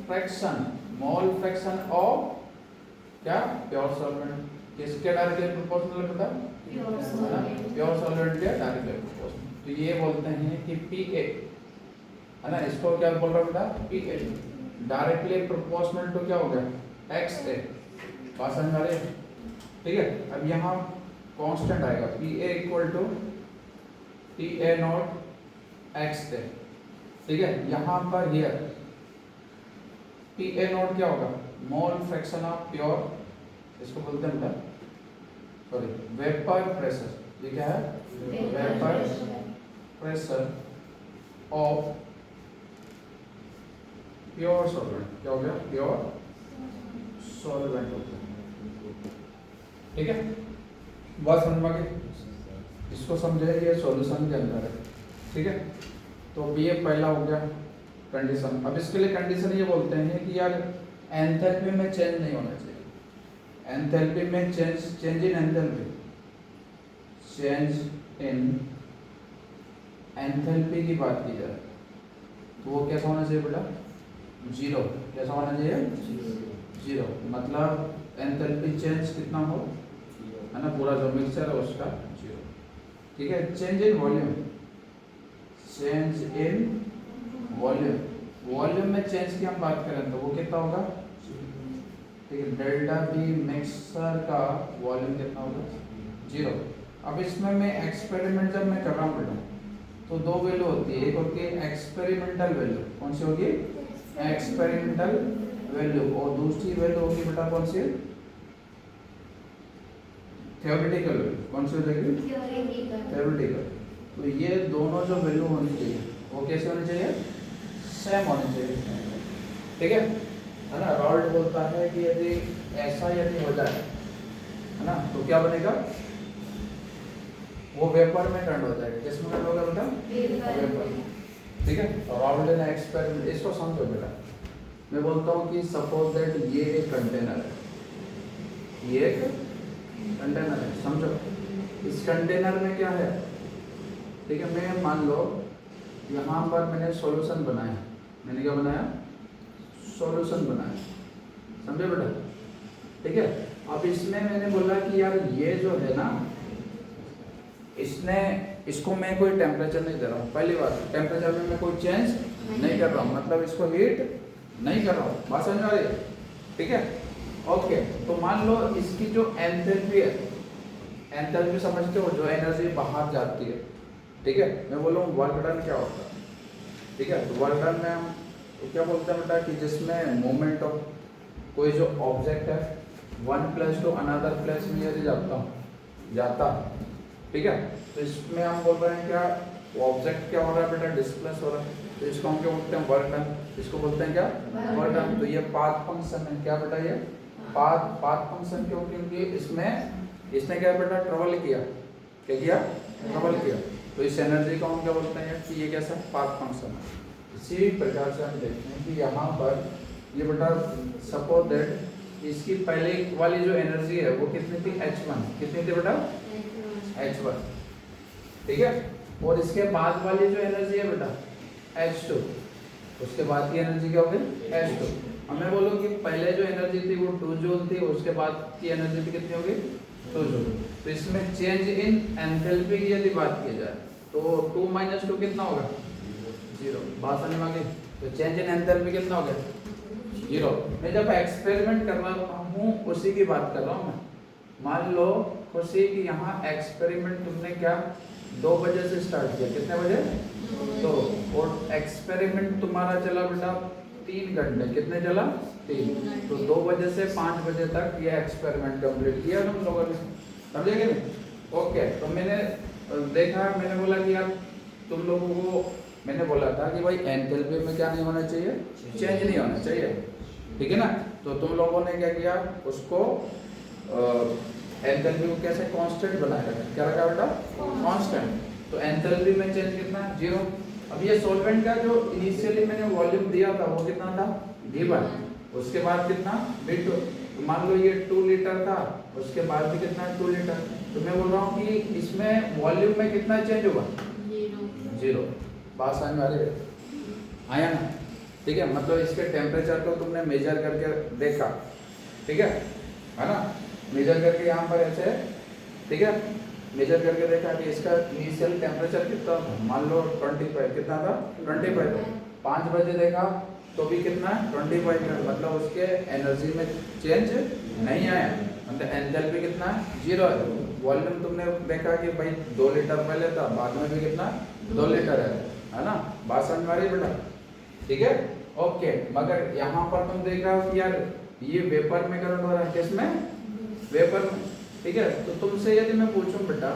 fraction of क्या? Pure solvent. किसके डायरेक्टली प्रोपोर्शनल है बेटा? प्योर सॉल्वेंट के डायरेक्टली प्रोपोर्शनल। तो ये बोलते हैं कि PA, है ना, इसको क्या बोल रहा बेटा? PA डायरेक्टली प्रोपोर्शनल टू क्या हो गया? XA। बात समझ आ रही है? ठीक है। अब यहाँ कांस्टेंट आएगा PA equal to PA naught XA, ठीक है। यहाँ पर हियर PA नॉट क्या होगा? मोल फ्रैक्शन ऑफ प्योर, इसको बोलते हैं बेटा सॉरी वेपर प्रेशर, ये क्या है? Vapour pressure of pure solvent. क्या हो गया? प्योर सॉल्वेंट हो गया। ठीक है, बात समझ में आ गई? इसको समझे, ये सॉल्यूशन के अंदर है। ठीक है, तो ये पहला हो गया कंडीशन। अब इसके लिए कंडीशन ये बोलते हैं कि यार एंथैल्पी में चेंज नहीं होना चाहिए। एंथैल्पी में change in enthalpy, change in enthalpy की बात की जाए तो वो कैसा होना चाहिए बेटा? जीरो। कैसा होना चाहिए? जीरो। मतलब एंथैल्पी चेंज कितना हो, है ना, पूरा जो मिक्सचर है उसका जीरो। ठीक है, change in volume, change in volume, volume में चेंज की हम बात करें तो वो कितना होगा? ठीक है, डेल्टा बी मिक्सर का वॉल्यूम कितना होगा? जीरो। अब इसमें मैं एक्सपेरिमेंट जब मैं कर रहा हूँ बेटा तो दो वैल्यू होती है, एक होती है एक्सपेरिमेंटल वैल्यू, कौन सी होगी? एक्सपेरिमेंटल वैल्यू, और दूसरी वैल्यू होगी बेटा कौन सी? Theoretical value. कौन सी हो जाएगी? थ्योरेटिकल। तो ये दोनों जो वैल्यू होनी चाहिए वो कैसे होनी चाहिए? सेम होनी चाहिए। ठीक है ना? रॉल्ट बोलता है कि यदि ऐसा यदि हो जाए, है ना, तो क्या बनेगा? वो वेपर में टर्न हो जाएगा। किसमें टर्न होगा बेटा? वेपर में। ठीक है, और रॉल्ट ने एक्सपेरिमेंट, इसको समझो बेटा। मैं बोलता हूँ कि सपोज दैट ये एक कंटेनर है, ये एक कंटेनर है, समझो। इस कंटेनर में क्या है? ठीक है, मैं मान लो यहाँ पर मैंने सॉल्यूशन बनाया। मैंने क्या बनाया? सॉल्यूशन बनाया, समझे बेटा? ठीक है, अब इसमें मैंने बोला कि यार ये जो है ना, इसको मैं कोई टेम्परेचर नहीं दे रहा हूँ। पहली बात, टेम्परेचर में मैं कोई चेंज नहीं कर रहा हूँ, मतलब इसको हीट नहीं कर रहा हूँ। बात समझ में आ रही है? ठीक है, ओके। तो मान लो इसकी जो एंथैल्पी है, एंथैल्पी समझते हो, जो एनर्जी बाहर जाती है। ठीक है, मैं बोल रहा हूँ वर्क डन क्या होता है। ठीक है, तो वर्क डन में हम तो क्या बोलते हैं बेटा कि जिसमें मूवमेंट ऑफ कोई जो ऑब्जेक्ट है one place to another place में यदि जाता, ठीक है, तो इसमें हम बोल रहे हैं क्या? वो ऑब्जेक्ट क्या हो रहा है बेटा? डिस्प्लेस हो रहा है। तो इसको हम क्या बोलते हैं? Work done. इसको बोलते हैं क्या? Work done. तो ये पाथ फंक्शन है। क्या बेटा? ये पाथ फंक्शन क्यों? क्योंकि इसने क्या बेटा? ट्रेवल किया। क्या किया? ट्रेवल किया। तो इस एनर्जी को हम क्या बोलते हैं कि ये कैसा? पाथ फंक्शन है। इसी प्रकार से हम देखते हैं कि यहाँ पर ये बेटा सपोज दैट इसकी पहले वाली जो एनर्जी है वो कितनी थी? H1। कितनी थी बेटा? H1। ठीक है, और इसके बाद वाली जो एनर्जी है बेटा H2, उसके बाद की एनर्जी क्या हो गई? H2। हमें बोलो कि पहले जो एनर्जी थी वो 2 जूल थी, उसके बाद की एनर्जी भी कितनी होगी? 2 जूल। तो इसमें चेंज इन एंथैल्पी की यदि बात की जाए तो 2 - 2 कितना होगा? 0। बात समझ में आ गई? तो चेंज इन एंथैल्पी कितना हो गया? 0। मैं जब एक्सपेरिमेंट कर रहा हूँ उसी की बात कर रहा हूँ मैं। मान लो खुशी कि यहाँ एक्सपेरिमेंट तुमने क्या 2 बजे से स्टार्ट किया। कितने बजे? 2। और एक्सपेरिमेंट तुम्हारा चला बेटा 3 घंटे। कितने चला? 3। तो 2 बजे से 5 बजे तक ये एक्सपेरिमेंट कंप्लीट किया तुम लोगों ने, समझे कि नहीं? ओके, तो मैंने देखा, मैंने बोला कि यार तुम लोगों को मैंने बोला था कि भाई एंथैल्पी में क्या नहीं होना चाहिए? चेंज नहीं होना चाहिए। ठीक है ना? तो तुम लोगों ने क्या किया? उसको एंथैल्पी को कैसे कांस्टेंट बनाया रखा? क्या रखा बेटा? कांस्टेंट। तो एंथैल्पी में चेंज कितना? 0। अब ये सॉल्वेंट का जो इनिशियली मैंने वॉल्यूम दिया था वो कितना था? V1। उसके बाद कितना? V2। तो मान लो ये 2 लीटर था, उसके बाद भी कितना? 2 लीटर। तो मैं बोल रहा हूँ कि इसमें वॉल्यूम में कितना चेंज होगा? 0। बात समझ में आ रही है? आया ना? ठीक है, मतलब इसके टेम्परेचर को तुमने मेजर करके देखा। ठीक है ना? मेजर करके यहाँ पर ऐसे, ठीक है, मेजर करके देखा कि इसका इनिशियल टेम्परेचर कितना था। मान लो 25। कितना था? 25। 5 बजे देखा तो भी कितना है? 25 का। मतलब उसके एनर्जी में चेंज नहीं आया, मतलब एंथैल्पी कितना है? 0 है। वॉल्यूम तुमने देखा कि भाई 2 लीटर पहले था, बाद में भी कितना? 2 लीटर है ना? बात समझ में आ रही है बेटा? ठीक है, ओके। मगर यहाँ पर तुम देख रहे हो कि यार ये वेपर में करंट हो रहा है। किसमें? वेपर में। ठीक है। तो तुमसे यदि मैं पूछूं बेटा,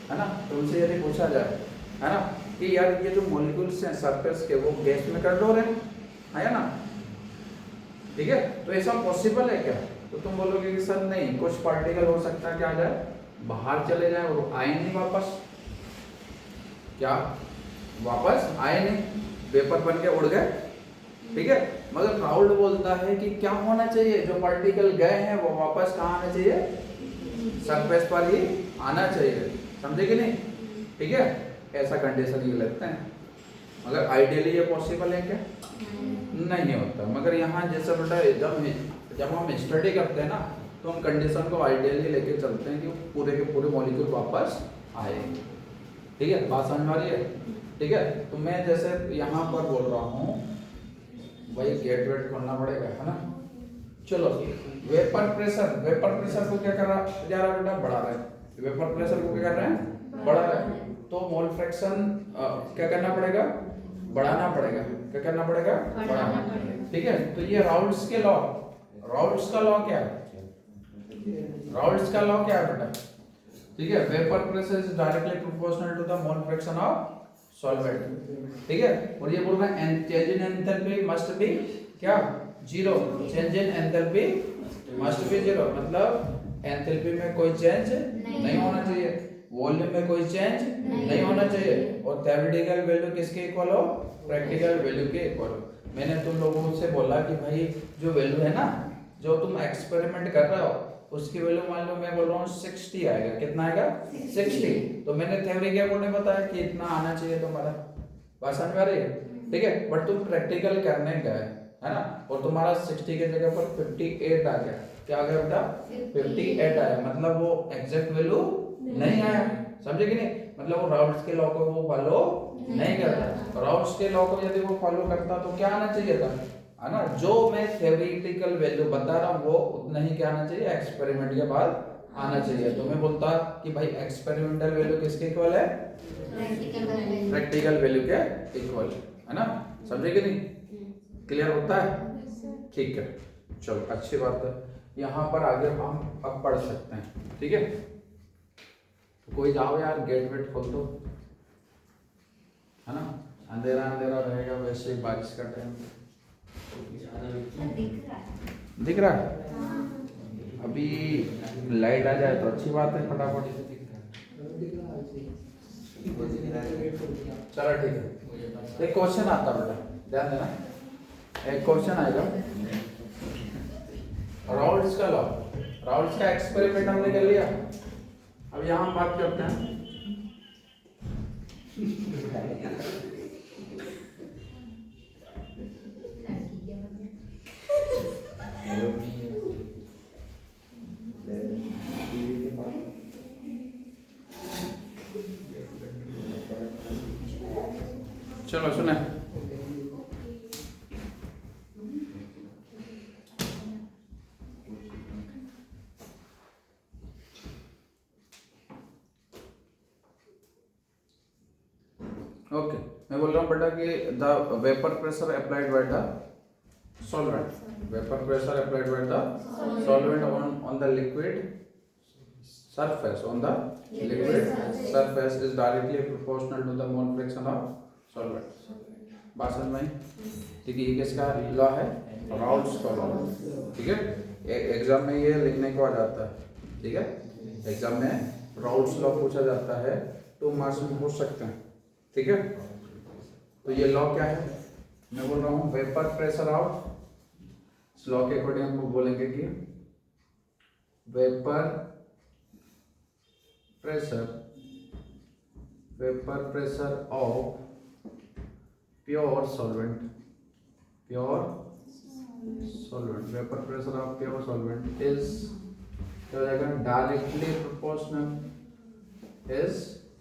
है ना, तुमसे यदि पूछा जाए, है ना, कि यार ये जो मॉलिक्यूल्स हैं सरफेस के वो गैस में कंट्रोल है ना, ठीक है, तो ऐसा पॉसिबल है क्या? तो तुम बोलोगे कि सर नहीं, कुछ पार्टिकल हो सकता है क्या आ जाए, बाहर चले जाए और आए नहीं वापस, क्या वापस आए नहीं, वेपर बन के उड़ गए, ठीक है। मगर राउल्ट बोलता है कि क्या होना चाहिए, जो पार्टिकल गए हैं वो वापस कहाँ आना चाहिए, सरफेस पर ही आना चाहिए, समझे कि नहीं, ठीक है। ऐसा कंडीशन ये लगता है, मगर आइडियली ये पॉसिबल है क्या? नहीं होता। मगर यहाँ जैसे बेटा जब हम स्टडी करते हैं ना, तो हम कंडीशन को आइडियली लेके चलते हैं कि पूरे के पूरे मॉलिक्यूल वापस आए, ठीक है, बात समझ में आ रही है, ठीक है। तो मैं जैसे यहाँ पर बोल रहा हूँ, वही गेट वेट खोलना पड़ेगा, है ना। चलो, वेपर प्रेशर को क्या कर रहा जा रहा बेटा, बढ़ा रहा है, वेपर प्रेशर को क्या कर रहे हैं, बढ़ा रहा है, तो मोल फ्रैक्शन क्या करना पड़ेगा, बढ़ाना पड़ेगा, क्या करना पड़ेगा, बढ़ाना पड़ेगा, ठीक है। तो ये राउल्ट्स के लॉ, राउल्ट्स का लॉ क्या है, राउल्ट्स का लॉ क्या है बेटा, ठीक है, vapour pressure is directly proportional to the mole fraction of solvent, ठीक है। और ये बोल रहा है change in enthalpy must be क्या, zero, change in enthalpy must be zero, मतलब एंथैल्पी में कोई चेंज नहीं होना चाहिए, वॉल्यूम में कोई चेंज नहीं होना चाहिए, और थ्योरेटिकल वैल्यू किसके इक्वल हो, प्रैक्टिकल वैल्यू के इक्वल हो। मैंने तुम लोगों से बोला कि भाई जो वैल्यू है ना, जो तुम एक्सपेरिमेंट कर रहे हो, उसकी वैल्यू मान लो मैं बोल रहा हूँ 60 आएगा, कितना आएगा 60, तो मैंने थ्योरी के अकॉर्डिंग बताया कि इतना आना चाहिए तुम्हारा, बात समझ में आ रही है, ठीक है। बट तुम प्रैक्टिकल करने गए, है ना, और तुम्हारा 60 के जगह पर 58 आ गया, क्या आ गया बेटा, 58 आया, मतलब वो एग्जैक्ट वैल्यू नहीं आया, समझे कि नहीं, मतलब वो राउल्ट्स के लॉ को वो फॉलो नहीं करता, राउल्ट्स के लॉ को यदि वो फॉलो करता तो क्या आना चाहिए था, है ना, जो मैं थ्योरेटिकल वैल्यू बता रहा हूँ वो उतना ही क्या आना चाहिए, एक्सपेरिमेंट के बाद आना चाहिए। तो मैं बोलता कि भाई एक्सपेरिमेंटल वैल्यू किसके इक्वल है, प्रैक्टिकल वैल्यू के इक्वल, है ना, समझे कि नहीं, क्लियर होता है, ठीक है। चलो अच्छी बात है, यहाँ पर आगे हम अब पढ़ सकते हैं, ठीक है। तो कोई जाओ यार, गेट वेट खोल दो, है ना, अंधेरा अंधेरा रहेगा, वैसे ही बारिश का टाइम दिख रहा है, अभी लाइट आ जाए तो अच्छी बात है, फटाफट, चलो ठीक है। एक क्वेश्चन आता बेटा, ध्यान देना, एक क्वेश्चन आएगा, राउल्ट्स का लॉ, राउल्ट्स का एक्सपेरिमेंट हमने कर लिया, अब यहाँ हम बात करते हैं चलो सुने, ओके, मैं बोल रहा हूँ बेटा कि the vapour pressure applied by the solvent, vapor pressure applied by the solvent on the liquid surface, on the liquid surface is directly proportional to the mole fraction of solvent, बात समझ में आई, ठीक है। ये किसका लॉ है, Raoult's का law, ठीक है। एग्जाम में ये लिखने को आ जाता है, ठीक है, एग्जाम में राउल्ट्स लॉ पूछा जाता है, 2 मार्क्स में पूछ सकते हैं, ठीक है। तो ये लॉ क्या है, मैं बोल रहा हूँ वेपर प्रेशर ऑफ, इस लॉ के अकॉर्डिंग हम बोलेंगे कि vapour pressure of pure solvent, vapour pressure of pure solvent is क्या हो जाएगा, directly proportional, is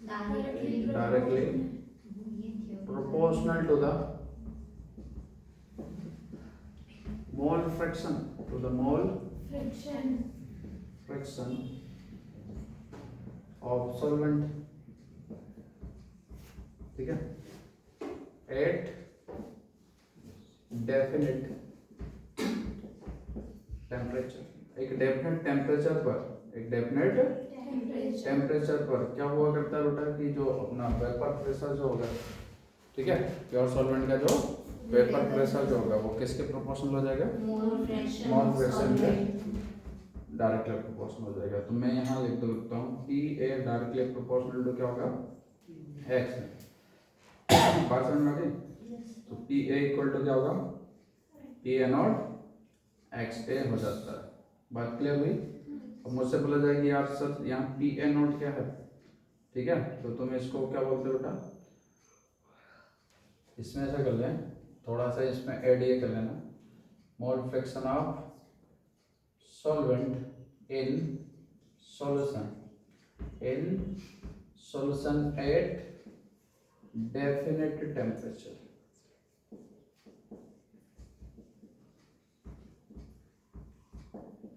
directly proportional to the mole fraction, to the mole fraction of solvent, ठीक है, at definite temperature, एक डेफिनेट टेम्परेचर पर एक definite temperature पर क्या हुआ करता है बेटा कि जो अपना वेपर प्रेशर जो होगा, ठीक है, प्योर सॉल्वेंट का जो वेपर प्रेशर जो होगा वो किसके प्रोपोर्शनल हो जाएगा, मोल फ्रैक्शन मोल फ्रैक्शन के डायरेक्टली प्रोपोर्शनल हो जाएगा। तो मैं यहाँ लिखता हूँ P A directly proportional to क्या होगा, एक्स। बात समझ में आ गई? तो पी ए इक्वल टू क्या होगा, पी ए नॉट एक्स ए हो जाता है। बात क्लियर हुई? अब मुझसे बोला जाएगी यार सर यहाँ पी ए नॉट क्या है, ठीक है, तो तुम इसको क्या बोलते हो बेटा, इसमें ऐसा कर लें, थोड़ा सा इसमें ऐड ये कर लेना, मोल fraction of solvent in solution at definite temperature।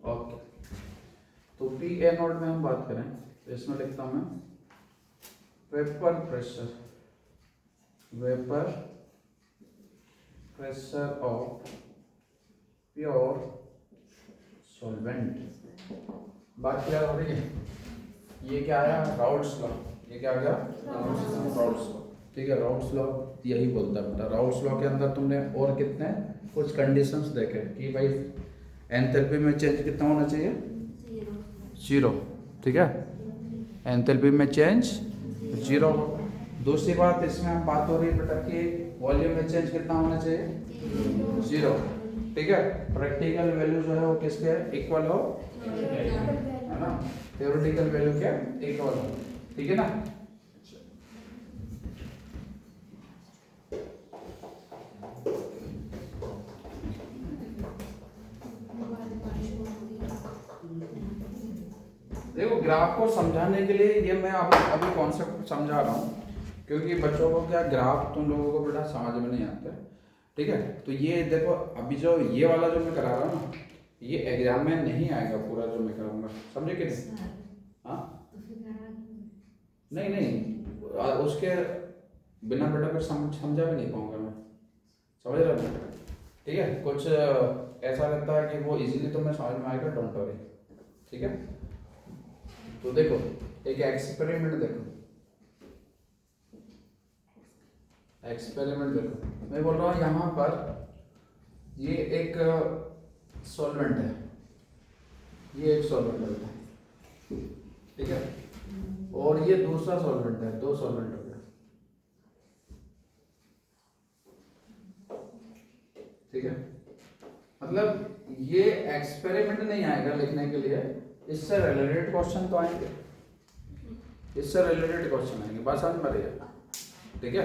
Okay, तो पी ए नोट में हम बात करें तो इसमें लिखता हूं मैं vapour pressure of pure solvent. बात क्लियर हो रही है? ये क्या आया, राउल्ट्स लॉ। ये क्या आ गया, राउल्ट्स लॉ, ठीक है। राउल्ट्स लॉ यही बोलता है बेटा। राउल्ट्स लॉ के अंदर तुमने और कितने कुछ कंडीशंस देखे कि भाई एंथैल्पी में चेंज कितना होना चाहिए, 0, ठीक है, एंथैल्पी में चेंज 0। दूसरी बात इसमें हम बात हो रही है बेटा कि वॉल्यूम में चेंज कितना होना चाहिए, 0, ठीक है। प्रैक्टिकल वैल्यू जो है वो किसके इक्वल हो, है ना, थ्योरेटिकल वैल्यू के इक्वल हो, ठीक है ना। देखो ग्राफ को समझाने के लिए ये मैं आपको अभी कॉन्सेप्ट समझा रहा हूँ, क्योंकि बच्चों को क्या ग्राफ तुम लोगों को बेटा समझ में नहीं आता, ठीक है। तो ये देखो अभी जो ये वाला जो मैं करा रहा हूँ ना, ये एग्जाम में नहीं आएगा पूरा जो मैं कराऊंगा, समझे कि नहीं? हाँ नहीं उसके बिना बेटा फिर समझा भी नहीं पाऊंगा मैं, समझ रहा हूँ, ठीक है। कुछ ऐसा रहता है कि वो इजीली तो मैं समझ में आएगा, डोंट वरी, ठीक है। तो देखो एक एक्सपेरिमेंट देखो, मैं बोल रहा हूँ यहाँ पर ये एक सॉल्वेंट है, ये एक सॉल्वेंट है, ठीक है, और ये दूसरा सॉल्वेंट है, 2 सॉल्वेंट हो गया, ठीक है। मतलब ये एक्सपेरिमेंट नहीं आएगा लिखने के लिए, इससे रिलेटेड क्वेश्चन तो आएंगे, बात समझ में रही है, ठीक है।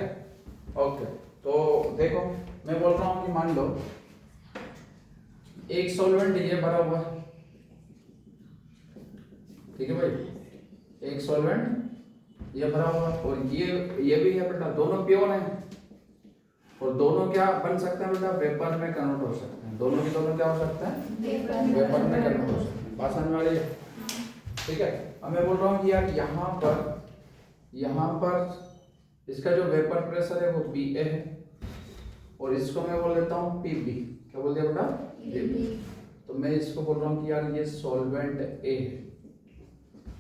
ओके, तो देखो मैं बोल रहा हूँ कि मान लो एक सॉल्वेंट ये भरा हुआ है, ठीक है भाई, एक सॉल्वेंट ये भरा हुआ और ये भी है बेटा, दोनों प्योर हैं और दोनों क्या बन सकते हैं बेटा, वेपर में कन्वर्ट हो सकते हैं, दोनों के दोनों क्या हो सकते हैं, वेपर में कन्वर्ट हो सकते हैं। बात समझ में आ रही है, ठीक है। अब मैं बोल रहा हूँ कि यार यहाँ पर इसका जो वेपर प्रेशर है वो PA है और इसको मैं बोल देता हूँ PB। क्या बोल दिया बेटा, PB। तो मैं इसको बोल रहा हूँ कि यार ये सॉल्वेंट A है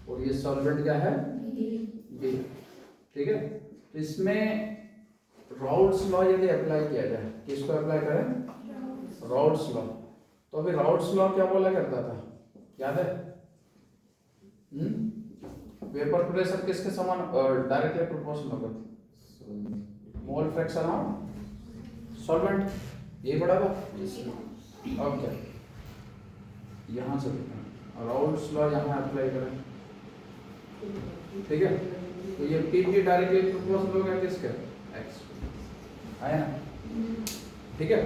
और ये सॉल्वेंट क्या है, B, ठीक है। तो इसमें राउल्ट्स लॉ यदि अप्लाई किया जाए, किसको अप्लाई करें, राउल्ट्स लॉ। तो अभी राउल्ट्स लॉ क्या बोला करता था, याद है? वेपर प्रेशर किसके समान डायरेक्टली प्रोपोर्शनल होगा, मोल फ्रैक्शन ऑफ सॉल्वेंट, ये बड़ा था। ओके, यहाँ से राउल्ट्स लॉ यहाँ अप्लाई करें, ठीक है। तो ये PB डायरेक्टली प्रोपोर्शनल होगा किसके, x, आया ना, ठीक है।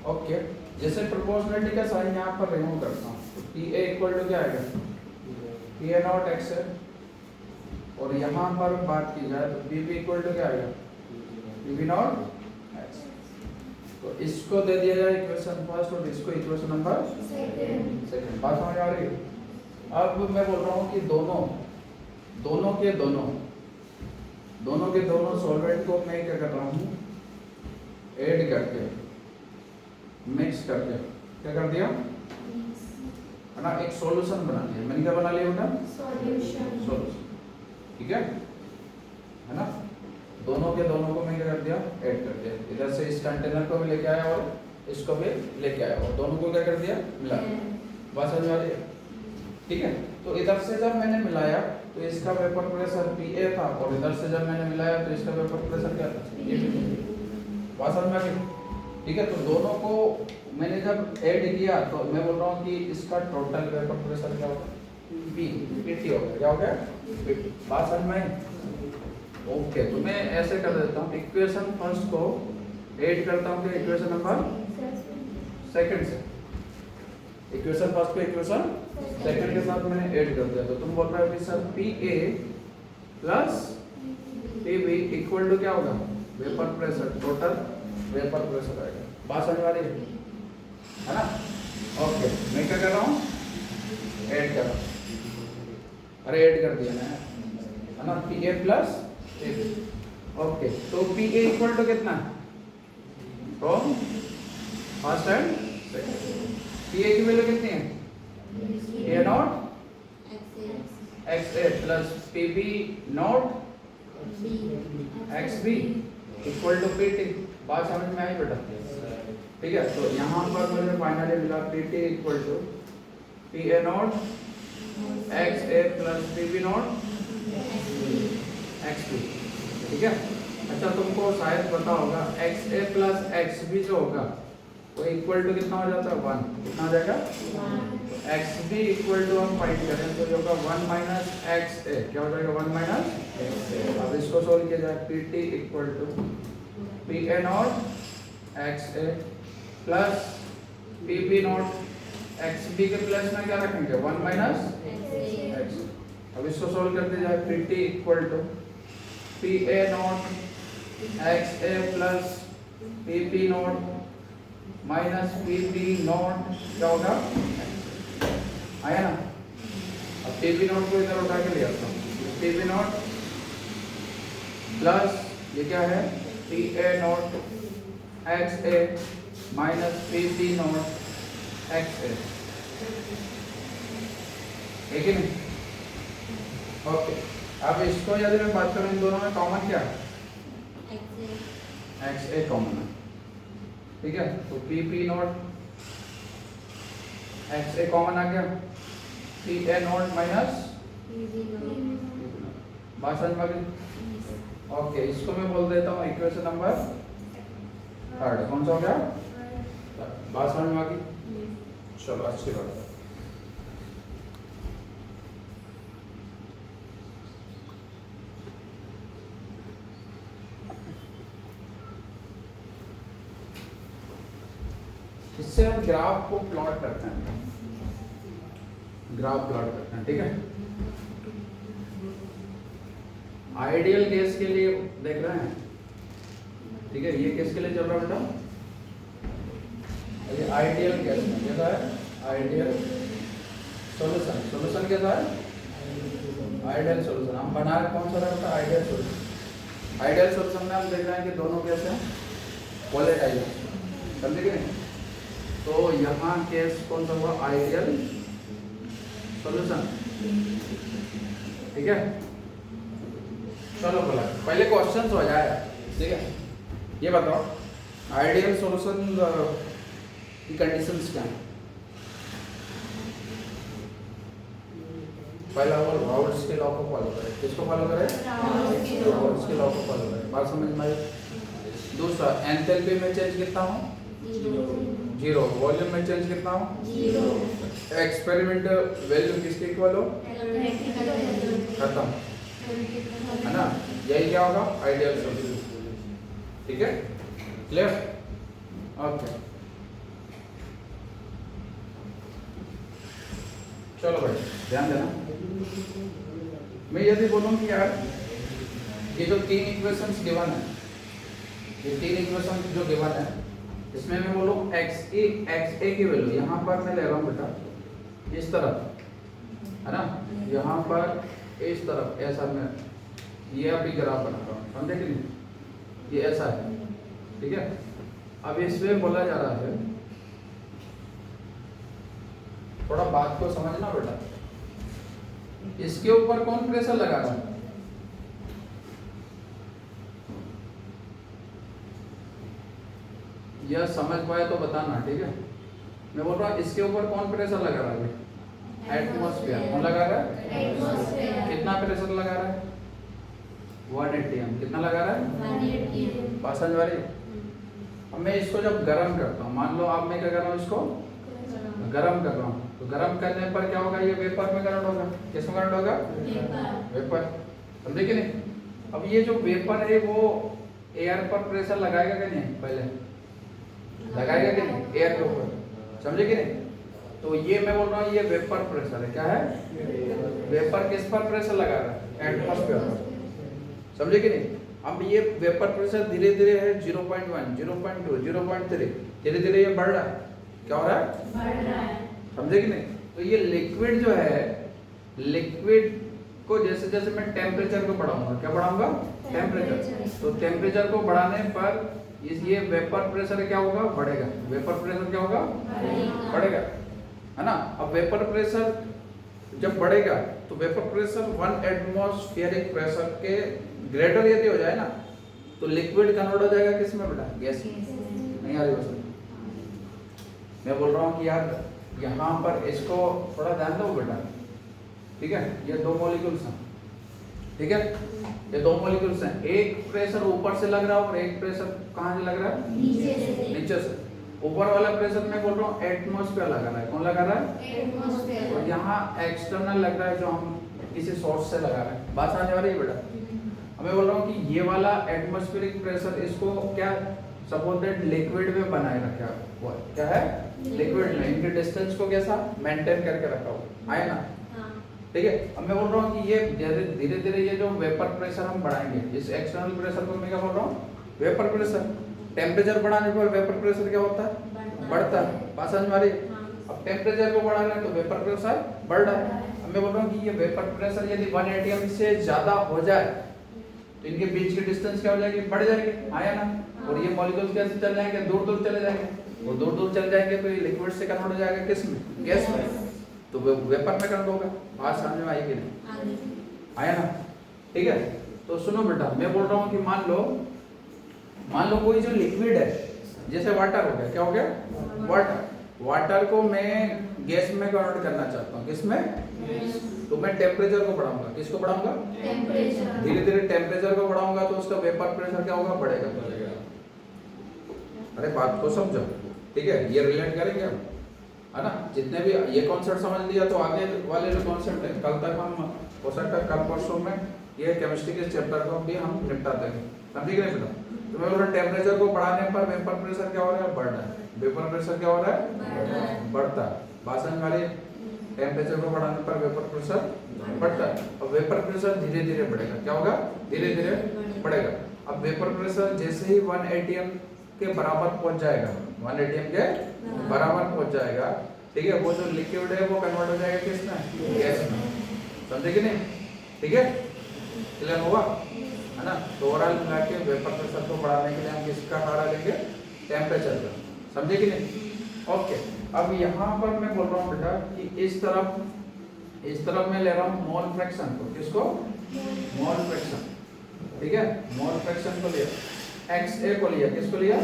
ओके, जैसे प्रोपोर्शनलिटी का साइन यहाँ पर रिमूव करता हूँ, तो PA इक्वल टू क्या आएगा, PA नॉट x है, और यहाँ पर बात की जाए तो PB इक्वल टू क्या आएगा, PB नॉट x। तो इसको दे दिया जाए इक्वेशन फर्स्ट और इसको इक्वेशन नंबर सेकंड। बात समझ आ रही है? अब मैं बोल रहा हूँ कि दोनों के दोनों सॉल्वेंट को मैं क्या कर रहा हूँ, ऐड करके मिक्स करके क्या कर दिया, है ना, एक सॉल्यूशन बना लिया। मैंने क्या बना लिया बेटा? सॉल्यूशन। सॉल्यूशन, ठीक है ना। दोनों के दोनों को मैं क्या कर दिया? ऐड कर दिया। इधर से इस कंटेनर को भी लेके आया और इसको भी लेके आया और दोनों को क्या कर दिया? मिला। बात समझ आ रही है? ठीक है। तो इधर से जब मैंने मिलाया तो इसका वेपर प्रेशर PA था और इधर से जब मैंने मिलाया तो इसका वेपर प्रेशर क्या था? बात समझ में आ गई? ठीक है। तो दोनों को मैंने जब ऐड किया तो मैं बोल रहा हूँ कि इसका टोटल वेपर प्रेशर क्या होगा? PT होगा। क्या हो गया? PT। बात समझ में आई? ओके। तो मैं ऐसे कर देता हूँ, इक्वेशन फर्स्ट को ऐड करता हूँ कि इक्वेशन नंबर सेकंड से, इक्वेशन फर्स्ट को इक्वेशन सेकंड के साथ मैंने ऐड कर दिया। तो तुम बोल रहे हो कि sir PA plus PB equal to क्या होगा? Vapour pressure, total vapour pressure आएगा। बात समझ आ रही है ना? ओके। मैं क्या कर रहा हूँ? ऐड कर रहा हूँ। अरे ऐड कर दिया ना, है ना, PA प्लस PB। ओके। तो PA इक्वल टू कितना? From first and second. PA की वैल्यू कितनी है? A naught XA plus PB naught XB equal to PT। बात समझ में आई बेटा? ठीक है। तो यहाँ पर मुझे फाइनली मिला PT equal to PA naught XA plus PB naught XB। ठीक है। अच्छा, तुमको शायद पता होगा XA प्लस XB जो होगा वो इक्वल टू कितना हो जाता है? 1। कितना हो जाएगा? XB इक्वल टू हम फाइंड करें तो जो होगा 1 माइनस XA। क्या हो जाएगा? 1 माइनस XA। अब इसको सोल्व किया जाए। PT equal to PA naught XA plus PB naught XB के प्लस में क्या रखेंगे? 1 माइनस XA। अब इसको सोल्व करते जाए। PT equal to PA naught XA plus PP naught minus PB naught क्या होगा? आया ना? अब PB नॉट को इधर उठा के ले आता हूँ। PB नॉट प्लस ये क्या है? PA naught XA minus PB not XA। ठीक है? ओके। अब इसको यदि मैं बात करूं इन दोनों में कॉमन क्या है? XA कॉमन है। ठीक है। तो PP नॉट XA कॉमन आ गया। PA नॉट माइनस बात समझ में आ गई? ओके। इसको मैं बोल देता हूँ इक्वेशन नंबर थर्ड। कौन सा हो गया? बात समझ में आ गई? चलो, अच्छी बात है। इससे हम ग्राफ को प्लॉट करते हैं, ग्राफ प्लॉट करते हैं। ठीक है। आइडियल केस के लिए देख रहे हैं। ठीक है। ये केस के लिए चल रहा है बेटा। ये आइडियल केस में कैसा है? Ideal solution. सॉल्यूशन कैसा है? Ideal solution. हम बना रहे कौन सा रहता है? Ideal solution. आइडियल सॉल्यूशन में हम देख रहे हैं कि दोनों कैसे हैं? वोलेटाइल। समझे कि नहीं? तो यहाँ केस कौन सा हुआ? Ideal solution. ठीक है। चलो बोला, पहले क्वेश्चन हो जाए। ठीक है। ये बताओ आइडियल सॉल्यूशन की कंडीशंस क्या हैं? पहला वो राउल्ट्स के लॉ को फॉलो करें। किसको फॉलो करें? राउल्ट्स के लॉ को फॉलो करें। बात समझ में आई? दूसरा, एंथैल्पी में चेंज कितना हो? 0। वॉल्यूम में चेंज कितना हो? 0। एक्सपेरिमेंट वैल्यू किसके इक्वल हो? खत्म, है ना? यही क्या होगा? Ideal solution. ठीक है। क्लियर? ओके। चलो भाई ध्यान देना। मैं यदि बोलूं कि यार ये जो 3 इक्वेशंस गिवन है, ये 3 इक्वेशन जो गिवन है, इसमें मैं बोलूं XA की वैल्यू यहाँ पर मैं ले रहा हूँ बेटा इस तरफ, है ना? यहाँ पर इस तरफ ऐसा मैं ये अभी ग्राफ बना रहा हूँ, समझे कि नहीं? ये ऐसा है। ठीक है। अब इसमें बोला जा रहा है थोड़ा बात को समझना बेटा। इसके ऊपर कौन प्रेशर लगा रहा है? यह समझ पाए तो बताना, ठीक है। मैं बोल रहा हूँ इसके ऊपर कौन प्रेशर लगा रहा है? एटमॉस्फेयर। कौन लगा रहा है? एटमॉस्फेयर। कितना प्रेशर लगा रहा है? 180 m। कितना लगा रहा है? 180 बात समझ वाली? अब मैं इसको जब गर्म करता हूँ, मान लो अब मैं क्या कर रहा हूँ, इसको गर्म कर रहा हूँ, तो गर्म करने पर क्या होगा? ये वेपर में कन्वर्ट होगा। किस में कन्वर्ट होगा? वेपर। समझे कि नहीं? अब ये जो वेपर है वो एयर पर प्रेशर लगाएगा कि नहीं? पहले लगाएगा कि नहीं? एयर के ऊपर। समझे कि नहीं? तो ये मैं बोल रहा हूँ ये वेपर प्रेशर है। क्या है? वेपर किस पर प्रेशर लगा रहा है? एटमॉस्फेयर पर। समझे कि नहीं? अब ये वेपर प्रेशर धीरे धीरे है 0.1, 0.2, 0.3, धीरे धीरे ये बढ़ रहा है। क्या हो रहा है? बढ़ रहा है। समझे कि नहीं? तो ये लिक्विड जो है, लिक्विड को जैसे जैसे मैं टेम्परेचर को बढ़ाऊंगा, क्या बढ़ाऊंगा? टेम्परेचर। तो टेम्परेचर को बढ़ाने पर ये वेपर प्रेशर क्या होगा? बढ़ेगा। वेपर प्रेशर क्या होगा? बढ़ेगा, है ना। अब वेपर प्रेशर जब बढ़ेगा तो वेपर प्रेशर 1 एटमॉस्फेरिक प्रेशर के ग्रेटर यदि हो जाए ना, तो लिक्विड कन्वर्ट हो जाएगा किस में बेटा? गैस में। नहीं आ रही बस? मैं बोल रहा हूँ कि यार यहाँ पर इसको थोड़ा ध्यान दो बेटा, ठीक है। ये दो मॉलिक्यूल्स हैं, ठीक है। ये दो मॉलिक्यूल्स हैं, एक प्रेशर ऊपर से लग रहा है और एक प्रेशर कहाँ से लग रहा है? नीचे से। ऊपर वाला प्रेशर मैं बोल रहा हूँ एटमॉस्फेयर लगा रहा है। कौन लगा रहा है? एटमॉस्फेयर। और यहाँ एक्सटर्नल लग रहा है जो हम किसी सोर्स से लगा रहे हैं। बात समझ आ रही है बेटा? मैं बोल रहा हूँ कि ये वाला एटमॉस्फेरिक प्रेशर इसको क्या सपोज दैट लिक्विड में बनाए रखा हुआ है। क्या है? लिक्विड में। इनके डिस्टेंस को कैसा मेंटेन करके रखा हुआ है ना, ठीक है। अब मैं बोल रहा हूँ कि ये धीरे धीरे ये जो वेपर प्रेशर हम बढ़ाएंगे, इस एक्सटर्नल प्रेशर को मैं क्या बोल रहा हूँ? Vapour pressure. टेम्परेचर बढ़ाने पर वेपर प्रेशर क्या होता है? बढ़ता है। बात समझ में आ रही है? अब टेम्परेचर को बढ़ा रहे हैं तो वेपर प्रेशर बढ़ रहा है। अब मैं बोल रहा हूँ कि ये वेपर प्रेशर यदि 180 m से ज्यादा हो जाए तो इनके बीच की डिस्टेंस क्या हो जाएगी? बढ़ जाएगी, आया ना। और ये मॉलिक्यूल्स कैसे चल जाएंगे? दूर दूर चले जाएंगे। वो दूर दूर चल जाएंगे तो ये लिक्विड से कन्वर्ट हो जाएगा किस में? गैस में। तो वेपर में कन्वर्ट होगा। बात समझ में आई कि नहीं? आया ना, ठीक है। तो सुनो बेटा, मैं बोल रहा हूँ कि मान लो कोई जो लिक्विड है, जैसे वाटर हो गया। क्या हो गया? वाटर। वाटर को मैं गैस में कन्वर्ट करना चाहता हूँ। किस में? तो मैं टेम्परेचर को बढ़ाऊंगा। किसको बढ़ाऊंगा? टेम्परेचर। धीरे धीरे टेम्परेचर को बढ़ाऊंगा तो उसका वेपर प्रेशर क्या होगा? बढ़ेगा। अरे बात को समझो, ठीक है। ये रिलेट करेंगे हम, है ना। जितने भी ये कॉन्सेप्ट समझ लिया तो आगे वाले जो कॉन्सेप्ट है कल तक हम हो सकता है कल परसों में ये केमिस्ट्री के चैप्टर को भी हम निपटाते हैं। समझे नहीं बेटा? तो मैं बोल रहा हूँ टेम्परेचर को बढ़ाने पर वेपर प्रेशर क्या हो रहा है? बढ़ रहा है। वेपर प्रेशर क्या हो रहा है? बढ़ता है। बात समझ में आ रही है? टेम्परेचर को बढ़ाने पर वेपर प्रेशर बढ़ता है और वेपर प्रेशर धीरे धीरे बढ़ेगा। क्या होगा? धीरे धीरे बढ़ेगा। अब वेपर प्रेशर जैसे ही 180 m के बराबर पहुंच जाएगा, 180 m के बराबर पहुंच जाएगा, ठीक है। वो जो लिक्विड है वो कन्वर्ट हो जाएगा किस में? गैस में। समझे कि नहीं? ठीक है, क्लियर हुआ, है ना। तो ओवरऑल मिला के वेपर प्रेशर को बढ़ाने के लिए हम किसका सहारा लेंगे? टेम्परेचर का। समझे कि नहीं? ओके। अब यहाँ पर मैं बोल रहा हूँ बेटा कि इस तरफ मैं ले रहा हूँ मोल फ्रैक्शन को। किसको? मोल फ्रैक्शन, ठीक है। मोल फ्रैक्शन को लिया, XA को लिया। किसको लिया?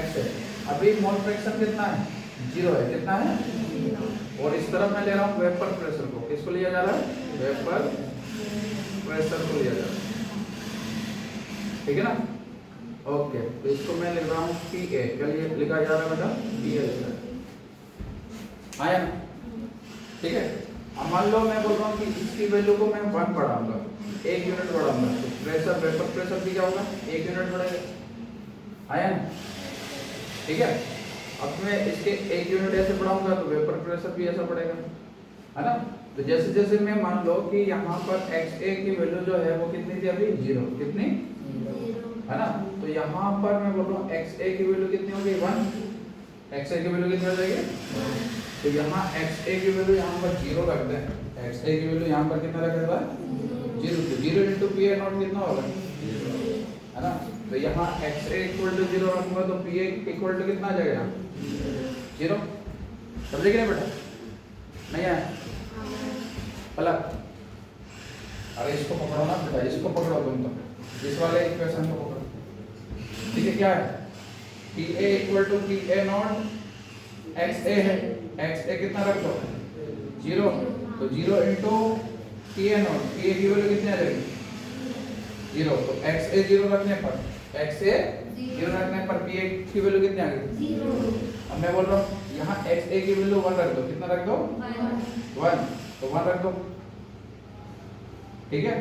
XA। अभी मोल फ्रैक्शन कितना है? 0 है। कितना है? और इस तरफ मैं ले रहा हूँ वेपर प्रेशर को। किसको लिया जा रहा है? वेपर प्रेशर को लिया जा रहा है, ठीक है ना। ओके, तो इसको मैं लिख रहा हूँ PA। क्या लिखा जा रहा है बेटा? PA लिखा है, आया ना, ठीक है। अब मान लो मैं बोल रहा हूँ कि इसकी वैल्यू को मैं 1 बढ़ाऊंगा, 1 यूनिट बढ़ाऊंगा, तो प्रेशर वेपर प्रेशर भी क्या होगा? 1 यूनिट बढ़ेगा, आया ना, ठीक है। अब मैं इसके 1 यूनिट ऐसे बढ़ाऊंगा तो वेपर प्रेशर भी ऐसा बढ़ेगा, है ना। तो जैसे जैसे मैं मान लो कि यहाँ पर XA की वैल्यू जो है वो कितनी थी अभी? 0। कितनी? है ना। तो यहाँ पर मैं बोल रहा हूँ XA की वैल्यू कितनी होगी? 1। XA की वैल्यू कितनी हो जाएगी? तो यहाँ XA की वैल्यू यहाँ पर 0 रख दें। XA की वैल्यू यहाँ पर कितना रखा था? 0। तो 0 into PA नॉट कितना होगा? है ना। तो यहाँ XA इक्वल टू 0 रखूंगा तो PA इक्वल टू कितना आ जाएगा? 0। समझे कि नहीं बेटा? नहीं है पलक, अरे इसको पकड़ो ना बेटा, इसको पकड़ो तुम तो, इस वाले इक्वेशन को पकड़ो। ठीक है, क्या है P A equal to P A not X A है, एक्स ए कितना रख दो 0, तो 0 into P A not, P A की वैल्यू कितनी आ जाएगी 0, तो एक्स ए 0 रखने पर, एक्स ए 0 रखने पर पी ए की वैल्यू कितनी आ गई 0 अब मैं बोल रहा हूँ यहाँ एक्स ए की वैल्यू 1 रख दो, कितना रख दो 1, तो 1 रख दो। ठीक है,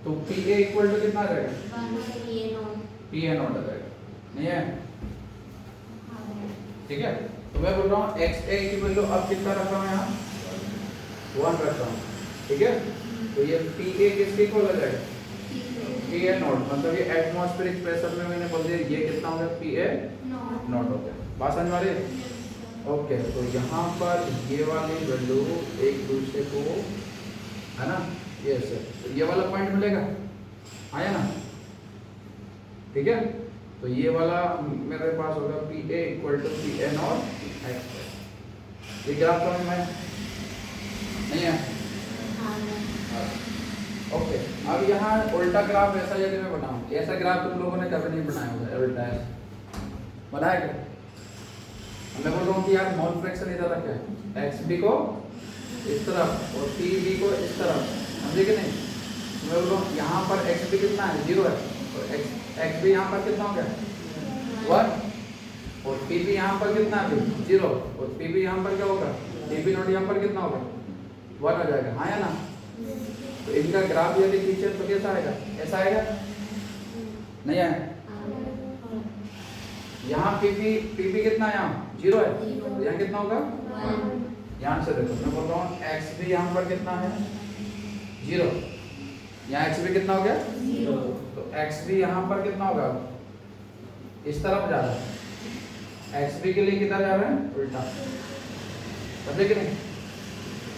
तो पी ए इक्वल टू कितना आ जाएगा 1 P A not P A not आ जाएगा, नहीं है? ठीक है, तो मैं बोल रहा हूँ एक्स ए की वैल्यू अब कितना रख रहा हूँ यहाँ 1 रख रहा हूँ। ठीक है, तो ये पी ए किसके इक्वल हो जाएगा पी ए नॉट, मतलब ये एटमॉस्फेरिक प्रेशर में मैंने बोल दिया ये कितना हो गया पी ए नॉट हो गया। बात समझ में आ रही है? ओके, तो यहाँ पर ये वाली वैल्यू एक दूसरे को, है ना, ये ऐसे, तो ये वाला पॉइंट मिलेगा, आया ना? ठीक है, तो ये वाला मेरे पास होगा P A equal to P A not X. ये ग्राफ समझ में नहीं है? ओके, अब यहाँ उल्टा ग्राफ ऐसा यदि मैं बनाऊँ, ऐसा ग्राफ तुम लोगों ने कभी नहीं बनाया होगा, उल्टा है बनाया क्या? मैं बोल रहा हूँ कि यार मोल फ्रैक्शन इधर रखा है, एक्स बी को इस तरफ और पी बी को इस तरफ, समझे कि नहीं? मैं बोल रहा हूँ यहाँ पर एक्स बी कितना है 0 है, और एक्स बी यहाँ पर कितना हो गया 1, और पी बी यहाँ पर कितना है 0, और पी बी यहाँ पर क्या होगा पी बी नॉट यहाँ पर कितना होगा 1 हो जाएगा, हाँ या ना? तो इनका ग्राफ यदि खींचे तो कैसा आएगा, ऐसा आएगा, नहीं आएगा? यहाँ पीपी कितना है यहाँ 0 है, तो यहाँ कितना होगा 1। यहाँ से देखो मैं बोल रहा हूँ एक्स भी यहाँ पर कितना है 0, यहाँ एक्स भी कितना हो गया 0, तो एक्स भी यहाँ पर कितना होगा इस तरफ जा रहा है, एक्स भी के लिए कितना जा रहा है उल्टा, समझे कि नहीं,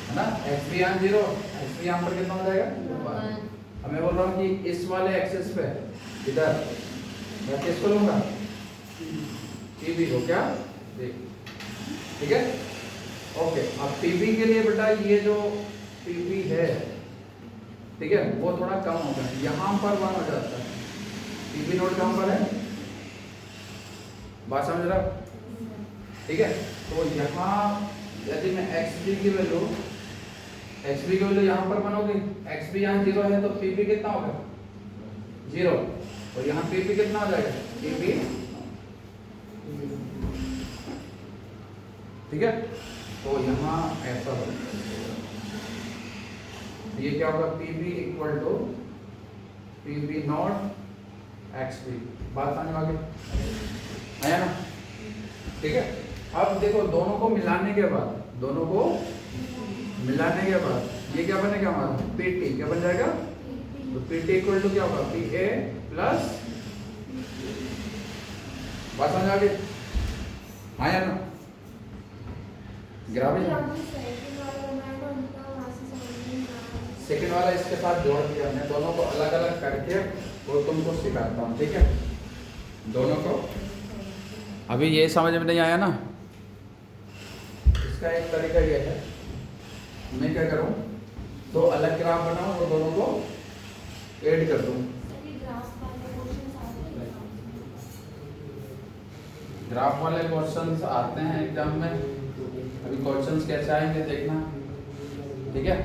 है ना? एक्स भी यहाँ 0, एक्स भी यहाँ पर कितना हो जाएगा 1। अब मैं बोल रहा हूँ कि इस वाले एक्सिस पे इधर मैं किसको लूंगा पीबी को, क्या देख, ठीक है? ओके, अब पीबी के लिए बेटा ये जो पीबी है, ठीक है, वो थोड़ा कम होगा, यहाँ पर 1 हो जाता है, पीबी नोट कहाँ पर है, बात समझ रहा? ठीक है, तो यहाँ यदि मैं एक्स बी की वैल्यू यहाँ पर बनोगी, एक्स बी यहाँ 0 है तो पीबी कितना होगा 0, और यहाँ पीबी कितना हो जाएगा पीबी, ठीक है? तो यहाँ ऐसा होगा, ये क्या होगा PB equal to PB naught X B, बात समझ में आ गई, है ना? ठीक है, अब देखो दोनों को मिलाने के बाद, ये क्या बनेगा हमारा पीटी, क्या बन जाएगा, तो पीटी इक्वल टू क्या होगा पी ए प्लस, बात समझ आ गई, हाँ या ना? ग्राफ सेकेंड वाला इसके साथ जोड़ दिया हमने, दोनों को अलग अलग करके वो तुमको सिखाता हूँ, ठीक है? दोनों को अभी ये समझ में नहीं आया ना? इसका एक तरीका ये है, मैं क्या करूँ, दो अलग ग्राफ बनाऊँ और दोनों को ऐड कर दूँ। ग्राफ वाले क्वेश्चंस आते हैं एग्जाम में, अभी क्वेश्चंस कैसे आएंगे देखना, ठीक है?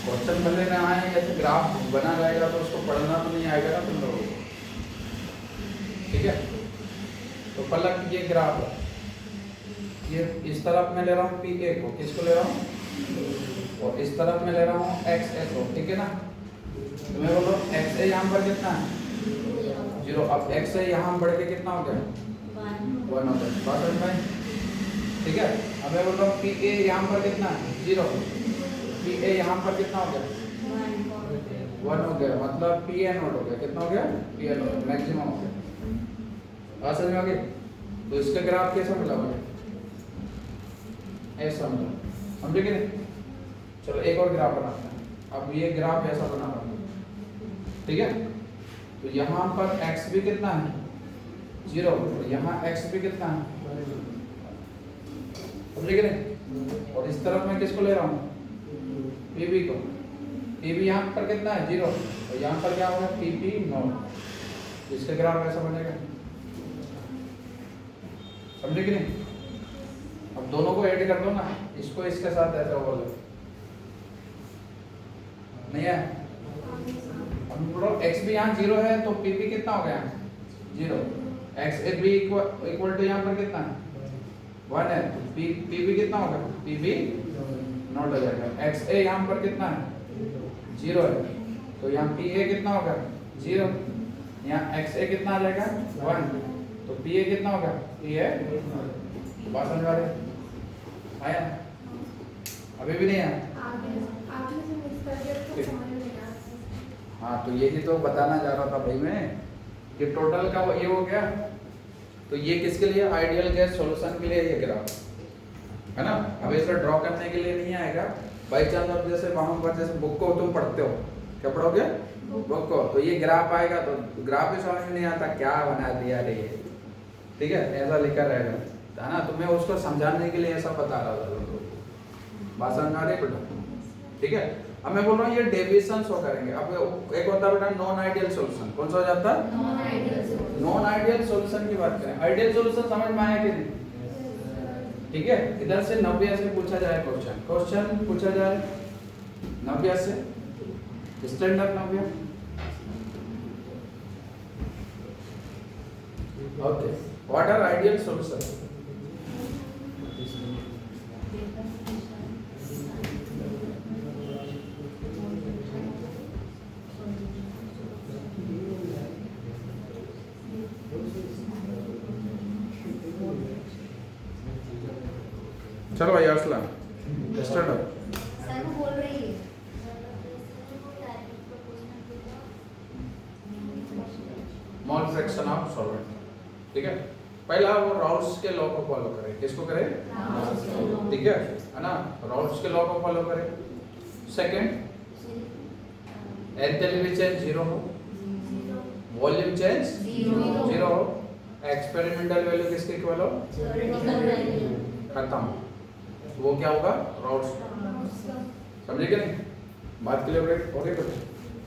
क्वेश्चन भले ना आए, ऐसे ग्राफ बना रहेगा तो उसको पढ़ना तो नहीं आएगा ना तुम लोगों को, ठीक है? तो पलक ये ग्राफ है, ये इस तरफ मैं ले रहा हूँ पी ए को, किसको ले रहा हूँ, और इस तरफ मैं ले रहा हूँ एक्स ए को, ठीक है ना? तो मैं बोल रहा हूँ एक्स ए यहाँ पर कितना है 0, अब एक्स ए यहाँ बढ़ के कितना हो गया 1 हो गया, बात समझ में? ठीक है, अब मैं बोल रहा हूँ पी ए यहाँ पर कितना है 0, पी ए यहाँ पर कितना हो गया 1 हो गया, मतलब पी ए नॉट हो गया, कितना हो गया पी ए नॉट मैक्सिमम हो गया, बात समझ में आ गई? तो इसका ग्राफ कैसा मिला मुझे, ऐसा मिला, समझे कि नहीं? चलो एक और ग्राफ बनाते हैं, अब ये ग्राफ ऐसा बना रहा हूँ, ठीक है? तो यहाँ पर एक्स भी कितना है 0, तो यहाँ x भी कितना है, समझे कि नहीं? और इस तरफ मैं किसको ले रहा हूँ, PB को। PB यहाँ पर कितना है, 0, और यहाँ पर क्या होगा, PP नॉट। इसका ग्राफ ऐसा बनेगा, समझे कि नहीं? अब दोनों को ऐड कर दो ना, इसको इसके साथ ऐसा बोलो, नहीं है? अब बोलो x भी यहाँ 0 है तो PP कितना हो गया, 0। x भी इक्वल टू यहाँ पर कितना है, 1 है, तो PB कितना होगा, PB नॉट हो जाएगा। XA यहाँ पर कितना है, 0 है, तो यहाँ PA कितना होगा, 0। यहाँ XA कितना आ जाएगा, 1, तो PA कितना होगा, PA। बात समझ आ रही है? आया? अभी भी नहीं आया? हाँ, तो यही तो बताना चाह रहा था भाई मैं, कि टोटल का वो ये हो गया। तो ये किसके लिए, आइडियल गैस सॉल्यूशन के लिए ये ग्राफ है ना। अब इसे ड्रॉ करने के लिए नहीं आएगा बाई चांस, और जैसे वहां पर जैसे बुक को तुम पढ़ते हो, क्या पढ़ोगे, बुक को, तो ये ग्राफ आएगा तो ग्राफ भी समझ में नहीं आता क्या बना दिया रे, ठीक है, ऐसा लिखा रहेगा, है ना। तो मैं उसको समझाने के लिए ऐसा बता रहा था तुमको, बात समझ आ रही है बेटा, ठीक है। अब मैं बोल रहा हूँ ये डेविएशन शो करेंगे। अब एक होता है बेटा नॉन आइडियल सॉल्यूशन, कौन सा हो जाता है, नॉन आइडियल सॉल्यूशन की बात करें। आइडियल सॉल्यूशन समझ में आया कि नहीं, ठीक है। इधर से नव्या से पूछा जाए क्वेश्चन पूछा जाए नव्या से, standard Navya, okay, what are ideal solution. चलो भाई अरसलान स्टार्ट हो। सर वो बोल रही है मोल फ्रैक्शन ऑफ सॉल्वेंट, ठीक है। पहला वो राउल्स के लॉ को फॉलो करें, किसको करें, ठीक है ना, राउल्स के लॉ को फॉलो करें। सेकंड, एंथैल्पी चेंज 0 हो, वॉल्यूम चेंज 0 हो, एक्सपेरिमेंटल वैल्यू किसके इक्वल हो, खत्म, वो क्या होगा, राउल्स, समझे कि नहीं, बात क्लियर हो गई। तो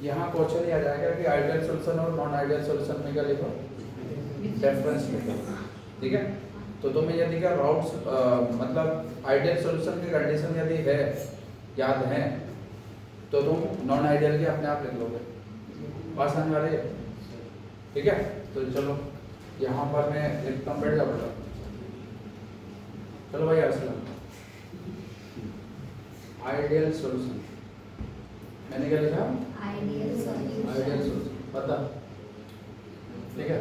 यहाँ क्वेश्चन आ जाएगा कि आइडियल सॉल्यूशन और नॉन आइडियल सॉल्यूशन में क्या लिखो, डिफरेंस लिखो, ठीक है। तो तुम्हें यदि क्या राउट्स मतलब आइडियल सॉल्यूशन की कंडीशन यदि है, याद है, तो तुम नॉन आइडियल की अपने आप लिख लोगे, बात समझ आ रही है, ठीक है। तो चलो यहाँ पर मैं लिखता हूँ, बैठ जाओ बेटा, चलो भाई असलम, आइडियल सॉल्यूशन, मैंने क्या लिखा, आइडियल आइडियल सॉल्यूशन, पता, ठीक है।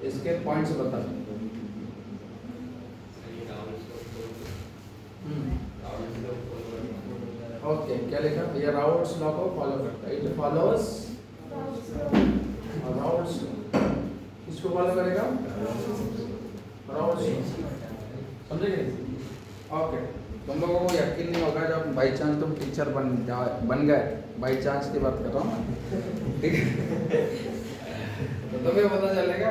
इसके पॉइंट्स बता। ओके, क्या लिखा, ये राउल्स लॉ को फॉलो करता है, इट फॉलोज राउल्स, इसको फॉलो करेगा राउल्स, समझे? ओके, तुम लोगों को यकीन नहीं होगा जब बाई चांस तुम टीचर बन गए, बाई चांस की बात कर रहा हूँ, ठीक है। तो तुम्हें पता चलेगा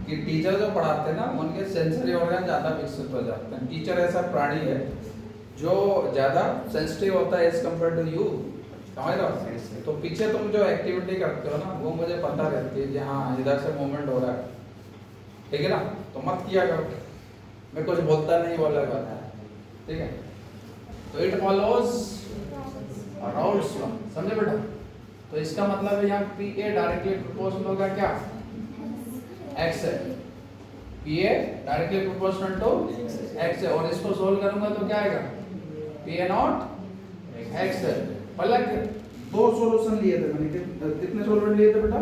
कि टीचर जो पढ़ाते हैं ना, उनके सेंसरी ऑर्गन ज़्यादा विकसित हो जाते हैं। टीचर ऐसा प्राणी है जो ज़्यादा सेंसिटिव होता है एज कम्पेयर टू यू, समझ रहे हो। तो पीछे तुम जो एक्टिविटी करते हो ना, वो मुझे पता रहती है कि हाँ इधर से मूवमेंट हो रहा है, ठीक है ना, तो मत किया करो, मैं कुछ बोलता नहीं बोला करता, ठीक है। तो इट फॉलोज राउल्स लॉ, समझे बेटा। तो इसका मतलब है यहाँ पी ए डायरेक्टली प्रोपोर्शनल होगा क्या, एक्स है, P A directly proportional to X है, और इसको सोल्व करूंगा तो क्या आएगा, पी ए नॉट एक्स है। पहले दो सॉल्यूशन लिए थे मैंने, कितने सॉल्वेंट लिए थे बेटा,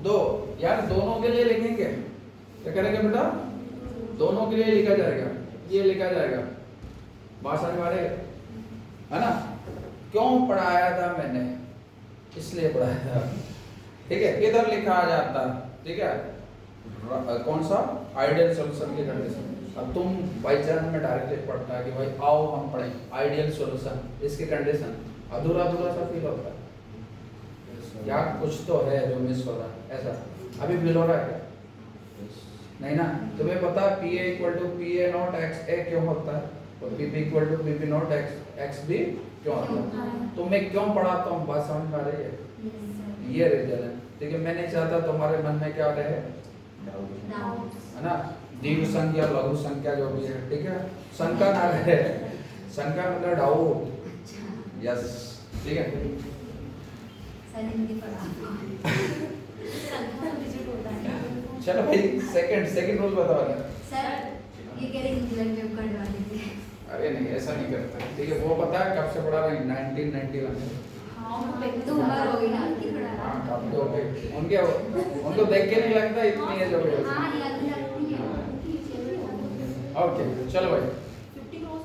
दो यार, दोनों के लिए लिखेंगे, क्या करेंगे बेटा, दोनों के लिए लिखा जाएगा, ये लिखा जाएगा, बात समझ में आ रही है ना। क्यों पढ़ाया था मैंने, इसलिए पढ़ाया था, ठीक है। इधर लिखा आ जाता, ठीक है, कौन सा, आइडियल सॉल्यूशन की कंडीशन। अब तुम बाई चांस में डायरेक्टली पढ़ता है कि भाई आओ हम पढ़ें आइडियल सॉल्यूशन, इसकी कंडीशन, अधूरा अधूरा सा फील होता है, या कुछ तो है जो मिस हो रहा है, ऐसा अभी फील हो रहा है? नहीं ना? तुम्हें पता P A equal to P A not X A क्यों होता है और P B equal to P B not X B क्यों होता है? तो मैं क्यों पढ़ाता हूँ, बात समझ में आ रही है? ये रीजन है। ठीक है, मैं नहीं चाहता तुम्हारे मन में क्या रहे, है ना, दीर्घ संख्या लघु संख्या जो भी है, ठीक है, शंका ना रहे। शंका मतलब डाउट। यस, ठीक है। चलो भाई, सेकंड रूल बताओ ना। सर ये कह रहे हैं इंग्लैंड में करवा दीजिए। अरे नहीं, ऐसा नहीं करता। ठीक है, वो पता है कब से पढ़ा रहे हैं? 1991 से। हाँ तो उम्र हो गई ना उनकी थोड़ा। हाँ, कब तो हो गई उनके, उनको देख के नहीं लगता इतनी एज हो गई। हाँ याद लगती है। ओके, चलो भाई। 50 क्रॉस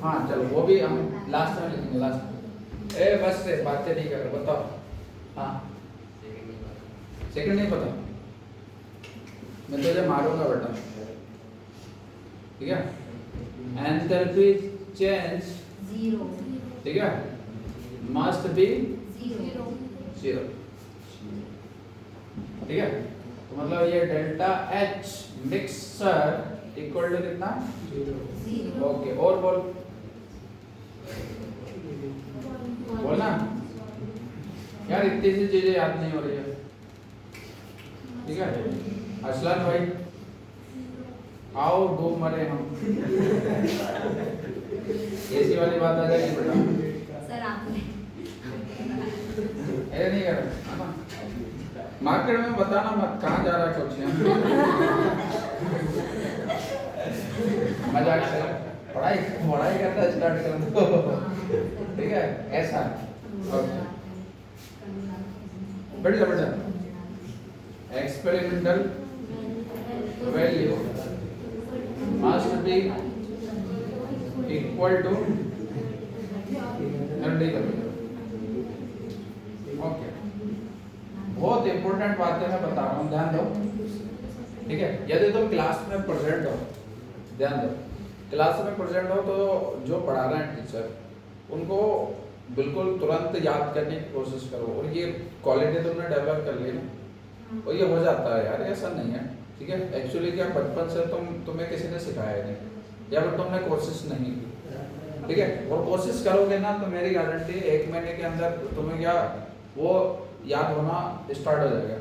हाँ चलो, वो भी हम लास्ट में लिखेंगे, लास्ट में। ए बस से बातें नहीं कर रहे, बताओ। हाँ, सेकंड नहीं पता, मैं तुझे मारूंगा बेटा, ठीक है। एंथैल्पी चेंज, जीरो, ठीक है, मस्ट बी जीरो, जीरो, ठीक है। तो मतलब ये delta H mixer equal to कितना? जीरो। ओके, और बोल, बोलना यार, इतनी सी चीजें याद नहीं हो रही है, ठीक है। असलन भाई आओ, डूब मरे हम। ऐसी वाली बात आ जाएगी बेटा। सर आपने ऐसे नहीं कर, है ना। मार्केट में बताना मत कहाँ जा रहा है कुछ मजाक से, पढ़ाई पढ़ाई करना स्टार्ट कर दो, ठीक है, ऐसा। ओके, बढ़ जा। Experimental value must be equal to okay. बहुत इंपॉर्टेंट बातें मैं बता रहा हूँ, ध्यान दो, ठीक है। यदि तुम क्लास में प्रेजेंट हो, ध्यान दो, क्लास में प्रेजेंट हो तो जो पढ़ा रहे हैं टीचर उनको बिल्कुल तुरंत याद करने की कोशिश करो, और ये क्वालिटी तुमने डेवलप कर ली ना, और ये हो जाता है यार, ऐसा नहीं है, ठीक है। एक्चुअली क्या बचपन से तुम्हें किसी ने सिखाया नहीं, या फिर तुमने कोशिश नहीं की, ठीक है। और कोशिश करोगे ना तो मेरी गारंटी 1 महीने के अंदर तुम्हें क्या वो याद होना स्टार्ट हो जाएगा।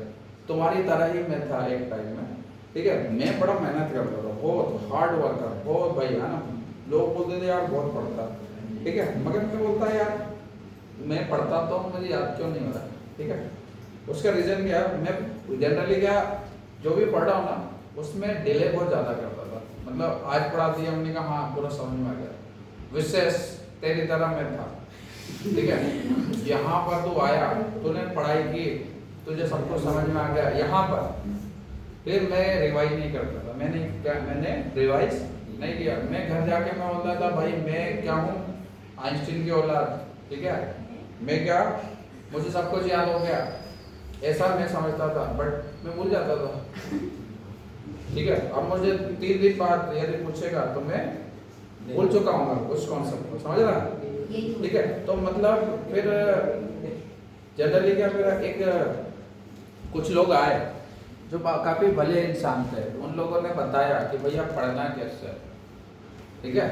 तुम्हारी तरह ही मैं था एक टाइम में, ठीक है। मैं बड़ा मेहनत करता था, बहुत हार्ड वर्कर, बहुत भाई, है ना। लोग बोलते थे यार बहुत पढ़ता, ठीक है, मगर मैं बोलता यार मैं पढ़ता तो मुझे याद क्यों नहीं हो रहा, ठीक है। उसका रीजन क्या है, मैं जनरली क्या जो भी पढ़ रहा हूँ ना उसमें डिले बहुत ज़्यादा करता था। मतलब आज पढ़ा दिया, हमने कहा हाँ पूरा समझ में आ गया, विशेष तेरी तरह मैं था, ठीक है। यहाँ पर तू आया, तूने पढ़ाई की, तुझे सब कुछ समझ में आ गया, यहाँ पर फिर मैं रिवाइज नहीं करता था। मैंने रिवाइज नहीं किया। मैं घर जाके मैं बोलता था भाई मैं क्या हूँ, आइंस्टीन की औलाद, ठीक है, मैं क्या, मुझे सब कुछ याद हो गया, ऐसा मैं समझता था, बट मैं भूल जाता था, ठीक है। अब मुझे 3 दिन बाद यदि पूछेगा तो मैं भूल चुका हूँ उस कॉन्सेप्ट को, समझ रहा, ठीक है। तो मतलब फिर जनरली क्या, फिर एक कुछ लोग आए जो काफ़ी भले इंसान थे, उन लोगों ने बताया कि भैया पढ़ना कैसे, ठीक है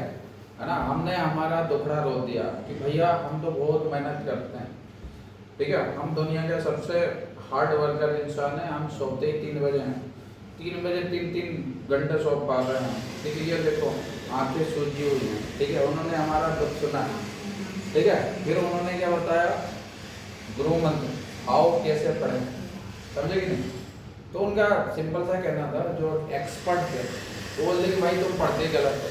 ना। हमने हमारा दुखड़ा रो दिया कि भैया हम तो बहुत मेहनत करते हैं, ठीक है, हम दुनिया के सबसे हार्ड वर्कर इंसान हैं, हम सोते ही 3 बजे हैं, 3 बजे 3 घंटे सो पा रहे हैं, ठीक है। ये देखो आंखें सूजी हुई हैं, ठीक है। उन्होंने हमारा दुख सुना, ठीक है। फिर उन्होंने क्या बताया, गुरु मंत्र, आओ कैसे पढ़ें, समझे कि नहीं। तो उनका सिंपल सा कहना था, जो एक्सपर्ट थे वो बोलते कि भाई तुम पढ़ते गलत हो,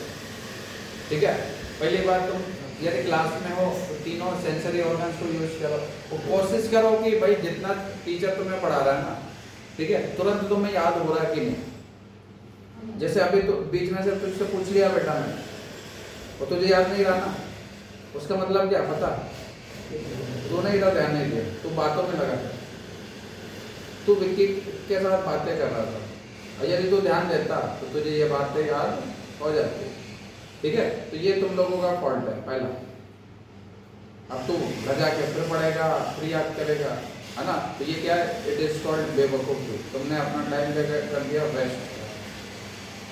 ठीक है। पहली बार तुम यदि क्लास में हो तो तीनों सेंसरी ऑर्गन्स को यूज करो, वो कोशिश करो कि भाई जितना टीचर तुम्हें पढ़ा रहा है ना, ठीक है, तुरंत तुम्हें याद हो रहा है कि नहीं। जैसे अभी तो बीच में से तुझसे पूछ लिया बेटा मैंने, वो तुझे याद नहीं रहा ना, उसका मतलब क्या पता, तूने इधर ध्यान नहीं दिया, तू बातों में लगा था, तू विक्की के साथ बातें कर रहा था, और यदि तू ध्यान देता तो तुझे ये बातें याद हो जाती, ठीक है। तो ये तुम लोगों का फॉल्ट है पहला, अब तू घर जाके फिर पढ़ेगा, फिर याद करेगा, है ना? तो ये क्या है? इट इज कॉल्ड बेवकूफ़ी। तुमने अपना टाइम कर दिया वेस्ट,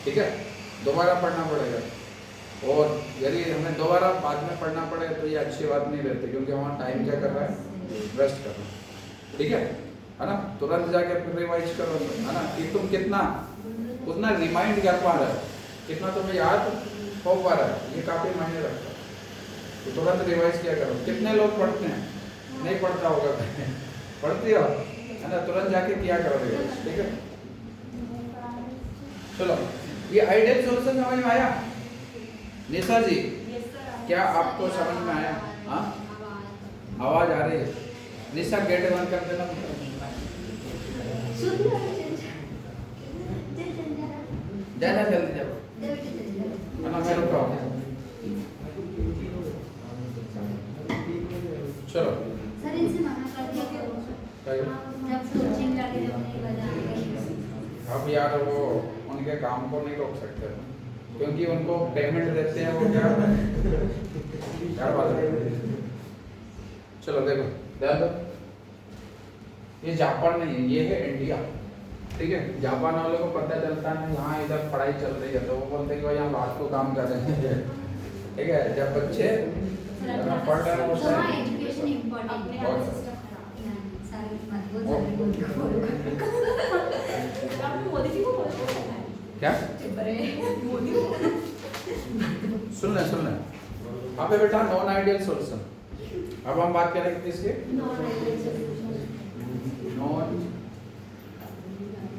ठीक है? दोबारा पढ़ना पड़ेगा। और यदि हमें दोबारा बाद में पढ़ना पड़े तो ये अच्छी बात नहीं रहती, क्योंकि हमारा टाइम क्या कर रहा है? वेस्ट कर रहा है, ठीक है ना? तुरंत जाके फिर रिवाइज करो, है ना? कि तुम कितना रिमाइंड कर पा रहे हो, कितना तुम्हें याद हो पा रहा है, ये काफ़ी मायने रखता है। तो तुरंत रिवाइज किया करो। कितने लोग पढ़ते हैं? नहीं पढ़ता होगा पढ़ती हो, है ना? तुरंत जाके किया करो रिवाइज, ठीक है? चलो, ये आइडियल सॉल्यूशन समझ में आया? निशा जी, क्या आपको समझ में आया? हाँ, आवाज आ रही है। निशा गेट बंद कर देना। जाना जल्दी जाओ, है ना? मैं रुका हूँ। चलो सर इनसे मना कर दिया जब कोचिंग लगे जब नहीं बजा। अब यार वो उनके काम को नहीं रोक सकते, क्योंकि उनको पेमेंट देते हैं वो क्या बात है। चलो देखो, ध्यान दो, ये जापान नहीं है, ये है इंडिया, ठीक है? जापान वालों को पता चलता है यहाँ इधर पढ़ाई चल रही है तो वो बोलते हैं कि भाई हम रात को काम कर रहे हैं, ठीक है? जब बच्चे पढ़ रहे हैं उस टाइम एजुकेशन इम्पोर्टेंट है। क्या सुन ले अबे बेटा, नॉन आइडियल सॉल्यूशन। अब हम बात करेंगे किसके? नॉन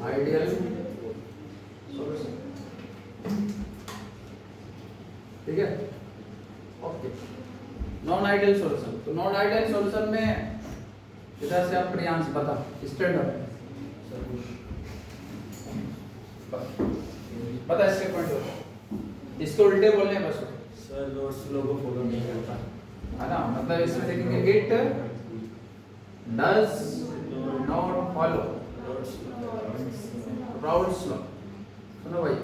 आइडियल सॉल्यूशन, ठीक है? Okay, non ideal solution. तो नॉन आइडियल सॉल्यूशन में इधर से आप प्रियांश बता, स्टैंड अप पता इसके पॉइंट हो, इसके उल्टे बोलने हैं बस। सर नोट्स लोगों को फॉलो नहीं करता, है ना? मतलब इसमें देखेंगे it does not follow routes law. सुनो भाई,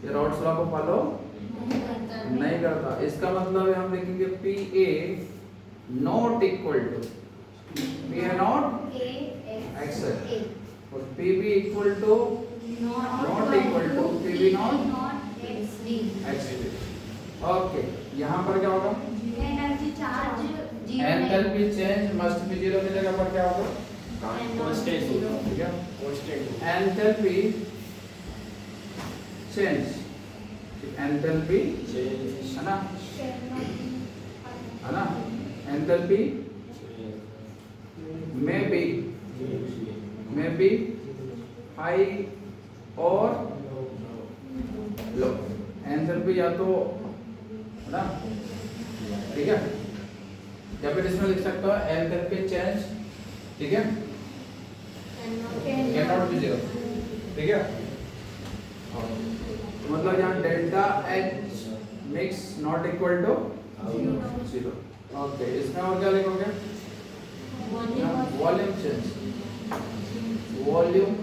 ये राउट्स लॉ को फॉलो नहीं करता। इसका मतलब है हम देखेंगे P A not equal to P A not X और P B equal to not equal to P B not X D. Okay, यहाँ पर क्या होगा? Energy charge enthalpy change must be zero की जगह पर क्या होगा? कांस्टेंट ठीक है? Constant enthalpy change, enthalpy change है ना? एंथैल्पी में बी हाई और लो। एंथैल्पी या तो, है ना? ठीक है? या फिर इसमें लिख सकता हूँ एंथैल्पी चेंज, ठीक है? कैन नॉट बी जीरो, ठीक है? तो मतलब यहाँ delta H mix not equal to zero. Okay, इसमें और क्या लिखोगे? वॉल्यूम चेंज, वॉल्यूम,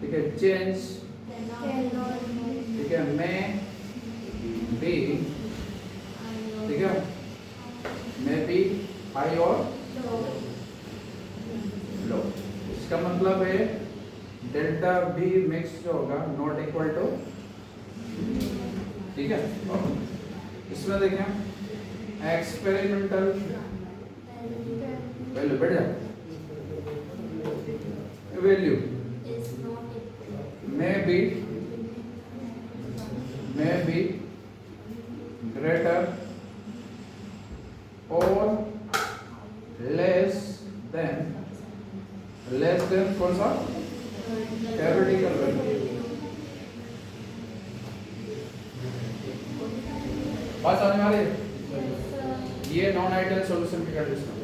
ठीक है? चेंज, ठीक है? में बी, ठीक है? में बी हाई और लो। इसका मतलब है डेल्टा बी मिक्स जो होगा नॉट इक्वल टू, ठीक है? इसमें देखें एक्सपेरिमेंटल वैल्यू बढ़ जाए, वैल्यू में बी ग्रेटर और लेस देन कौन सा? Theoretical value. बात समझ में आ रही है? ये नॉन आइडियल सॉल्यूशन की कंडीशन है।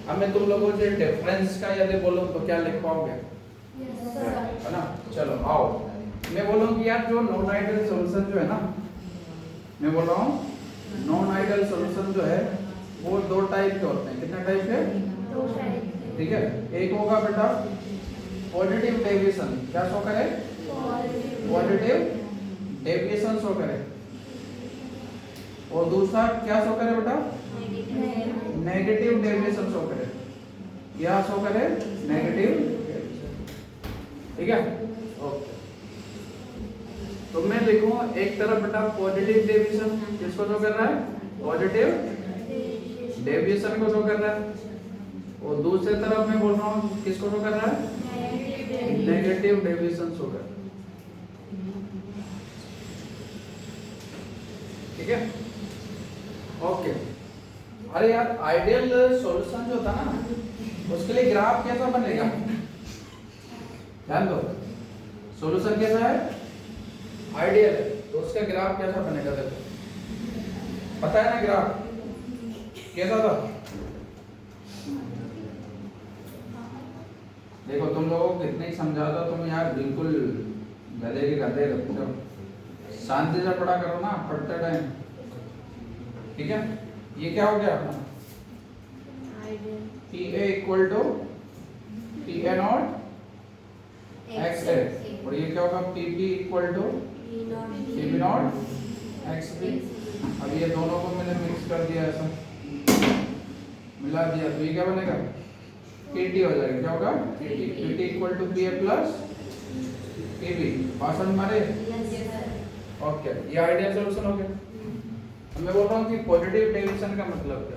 अब मैं तुम लोगों से डिफरेंस का यदि बोलूं तो क्या लिख पाओगे? है ना? चलो आओ, मैं बोल रहा हूँ कि यार जो नॉन आइडियल सॉल्यूशन जो है ना, मैं बोल रहा हूँ नॉन आइडियल सॉल्यूशन जो है वो दो टाइप के होते हैं। कितने टाइप के? ठीक है? एक होगा बेटा पॉजिटिव डेविएशन, क्या शो करे? पॉजिटिव डेविएशन शो करे। और दूसरा क्या शो करे बेटा? नेगेटिव नेगेटिव डेविएशन शो करे, क्या शो करे? नेगेटिव, ठीक है। ओके, तो मैं लिखूं एक तरफ बेटा पॉजिटिव डेविएशन, किसको शो कर रहा है? पॉजिटिव डेविएशन को शो कर रहा है, और दूसरे तरफ मैं बोल रहा हूँ किसको शो कर रहा है? नेगेटिव डेविएशन शो कर, ठीक है। ओके, अरे यार आइडियल सॉल्यूशन जो था ना, उसके लिए ग्राफ कैसा बनेगा? ध्यान दो, सॉल्यूशन कैसा है? आइडियल है, तो उसका ग्राफ कैसा बनेगा? देखो, पता है ना ग्राफ कैसा था? देखो तुम लोगों को कितने ही समझा दो, तुम यार बिल्कुल गधे के गधे लगते हो। शांति से पढ़ा करो ना पढ़ते टाइम, ठीक है। ये क्या हो गया अपना? P A equal to P A not X A, और ये क्या होगा? P B equal to P B not X B. अब ये दोनों को मैंने मिक्स कर दिया, ऐसा मिला दिया, तो ये क्या बनेगा? पीटी हो जाएगा, क्या होगा? PT equal to P A plus P B. बात समझ मारे? ओके, ये आइडियल सॉल्यूशन हो गया। अब मैं बोल रहा हूँ कि पॉजिटिव डेविएशन का मतलब क्या?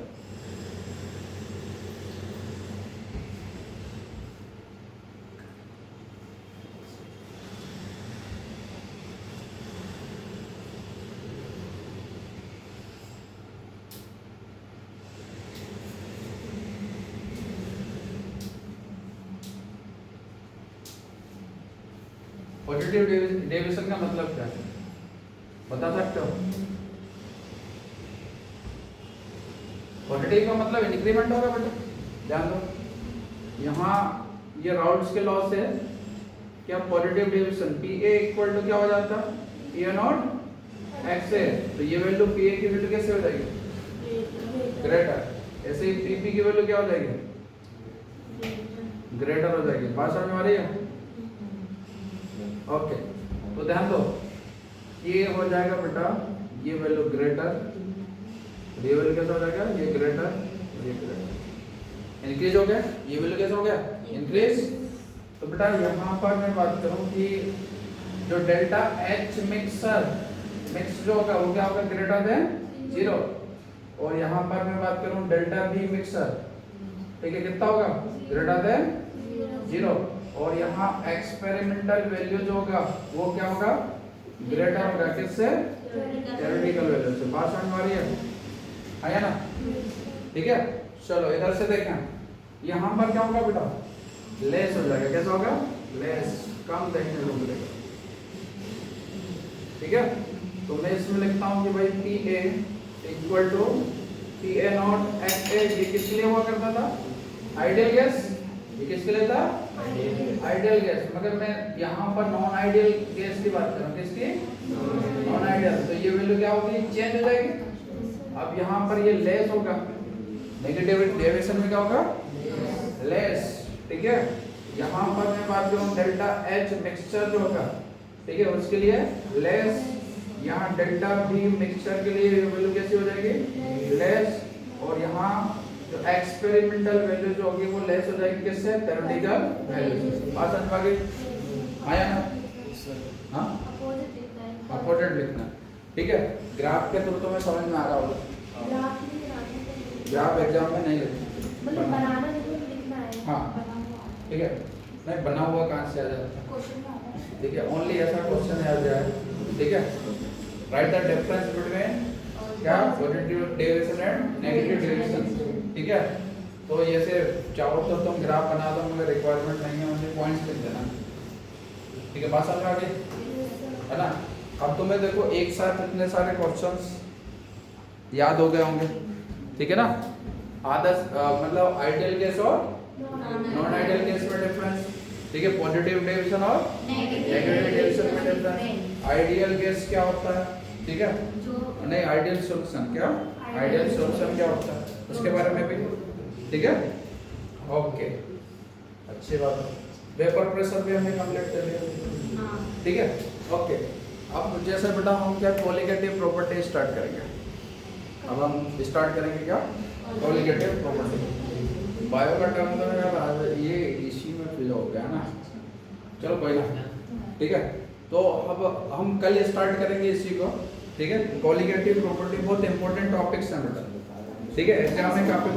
पॉजिटिव डेविएशन का मतलब क्या है, बता सकते हो? पॉजिटिव का मतलब इंक्रीमेंट होगा बेटा, ध्यान दो। यहाँ ये राउल्स के लॉ से क्या positive deviation P A equal to क्या हो जाता है? P A not X A, तो ये वैल्यू पी ए की वैल्यू कैसे हो जाएगी? ग्रेटर। ऐसे ही पी पी की वैल्यू क्या हो जाएगी? ग्रेटर हो जाएगी। बात समझ में आ रही है? ओके, तो ध्यान दो, ये हो जाएगा बेटा, ये वैल्यू ग्रेटर, ये वैल्यू कैसा हो जाएगा? ये ग्रेटर, ये ग्रेटर, इंक्रीज हो गया। ये वैल्यू कैसा हो गया? इंक्रीज। तो बेटा यहाँ पर मैं बात करूँ कि जो डेल्टा एच मिक्स जो होगा वो क्या होगा? Greater than 0। और यहाँ पर मैं बात करूँ डेल्टा बी मिक्सर, ठीक है, कितना होगा? Greater than 0। और यहाँ एक्सपेरिमेंटल वैल्यू जो होगा वो क्या होगा? ग्रेटर होगा, किससे? थ्योरेटिकल वैल्यू से। बात समझ में आ रही है? आया ना? ठीक है, चलो इधर से देखें, यहाँ पर क्या होगा बेटा? लेस हो जाएगा। कैसा होगा? लेस, कम देखने को मिलेगा, ठीक है। तो मैं इसमें लिखता हूँ कि भाई P A equal to P A not X A. ये किसके लिए हुआ करता था? Ideal gas. ये किसके लिए था? Ideal gas. मगर मैं यहाँ पर नॉन आइडियल गैस की बात कर रहा हूँ। किसकी? Non ideal. तो ये वैल्यू क्या होगी? चेंज हो जाएगी। अब यहाँ पर ये लेस होगा, नेगेटिव डेविएशन में क्या होगा? लेस, ठीक है। यहाँ पर मैं बात करूँ डेल्टा एच मिक्सचर जो होगा, ठीक है, उसके लिए लेस। यहाँ डेल्टा बी मिक्सचर के लिए वैल्यू कैसी हो जाएगी? लेस। और यहाँ जो एक्सपेरिमेंटल वैल्यू जो होगी वो लेस हो जाएगी, किससे? थ्योरेटिकल वैल्यू से। बात समझ में आया ना? हाँ, अपोजिट लिखना, ठीक है। ग्राफ के थ्रू तो मैं समझ में आ रहा होगा। ग्राफ एग्जाम में नहीं लिखना, हाँ, ठीक है। नहीं, बना हुआ कहाँ से आ जाता? ठीक है, ओनली ऐसा क्वेश्चन आ जाए, ठीक है। राइट द डिफरेंस बिटवीन क्या? Positive deviation and negative deviation, ठीक है। तो ऐसे चाहो तो तुम ग्राफ बना दो, मगर रिक्वायरमेंट नहीं है, मुझे पॉइंट्स लिख देना, ठीक है। बात समझ में आ गई है ना? अब तुम्हें देखो एक साथ इतने सारे क्वेश्चंस याद हो गए होंगे, ठीक है ना। आदर्श मतलब आइडियल केस और नॉन आइडियल केस में डिफरेंस, ठीक है। पॉजिटिव डेविएशन और नेगेटिव डेविएशन में डिफरेंस। आइडियल केस क्या होता है, ठीक है, नहीं आइडियल सॉल्यूशन क्या, आइडियल सॉल्यूशन क्या होता है उसके बारे में भी, ठीक है। ओके, अच्छी बात है। वेपर प्रेशर भी हमने कंप्लीट कर लिया, ठीक है। ओके, अब जैसे बेटा हम क्या कोलिगेटिव प्रॉपर्टी स्टार्ट करेंगे, अब हम स्टार्ट करेंगे क्या, कॉलिगेटिव प्रॉपर्टी। बायो का टर्म तो यार ये इसी में फिल हो गया ना, चलो कोई ना, ठीक है। तो अब हम कल स्टार्ट करेंगे इसी को, ठीक है। कॉलिगेटिव प्रॉपर्टी बहुत इंपॉर्टेंट टॉपिक्स हैं बेटा, ठीक है। एग्जाम में काफी,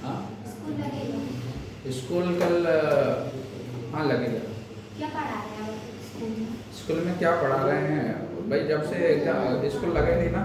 हाँ स्कूल लगेगा, स्कूल कल हाँ लगेगा। क्या पढ़ा रहे हैं आप स्कूल में? स्कूल में क्या पढ़ा रहे हैं भाई, जब से एग्जाम स्कूल लगे नहीं ना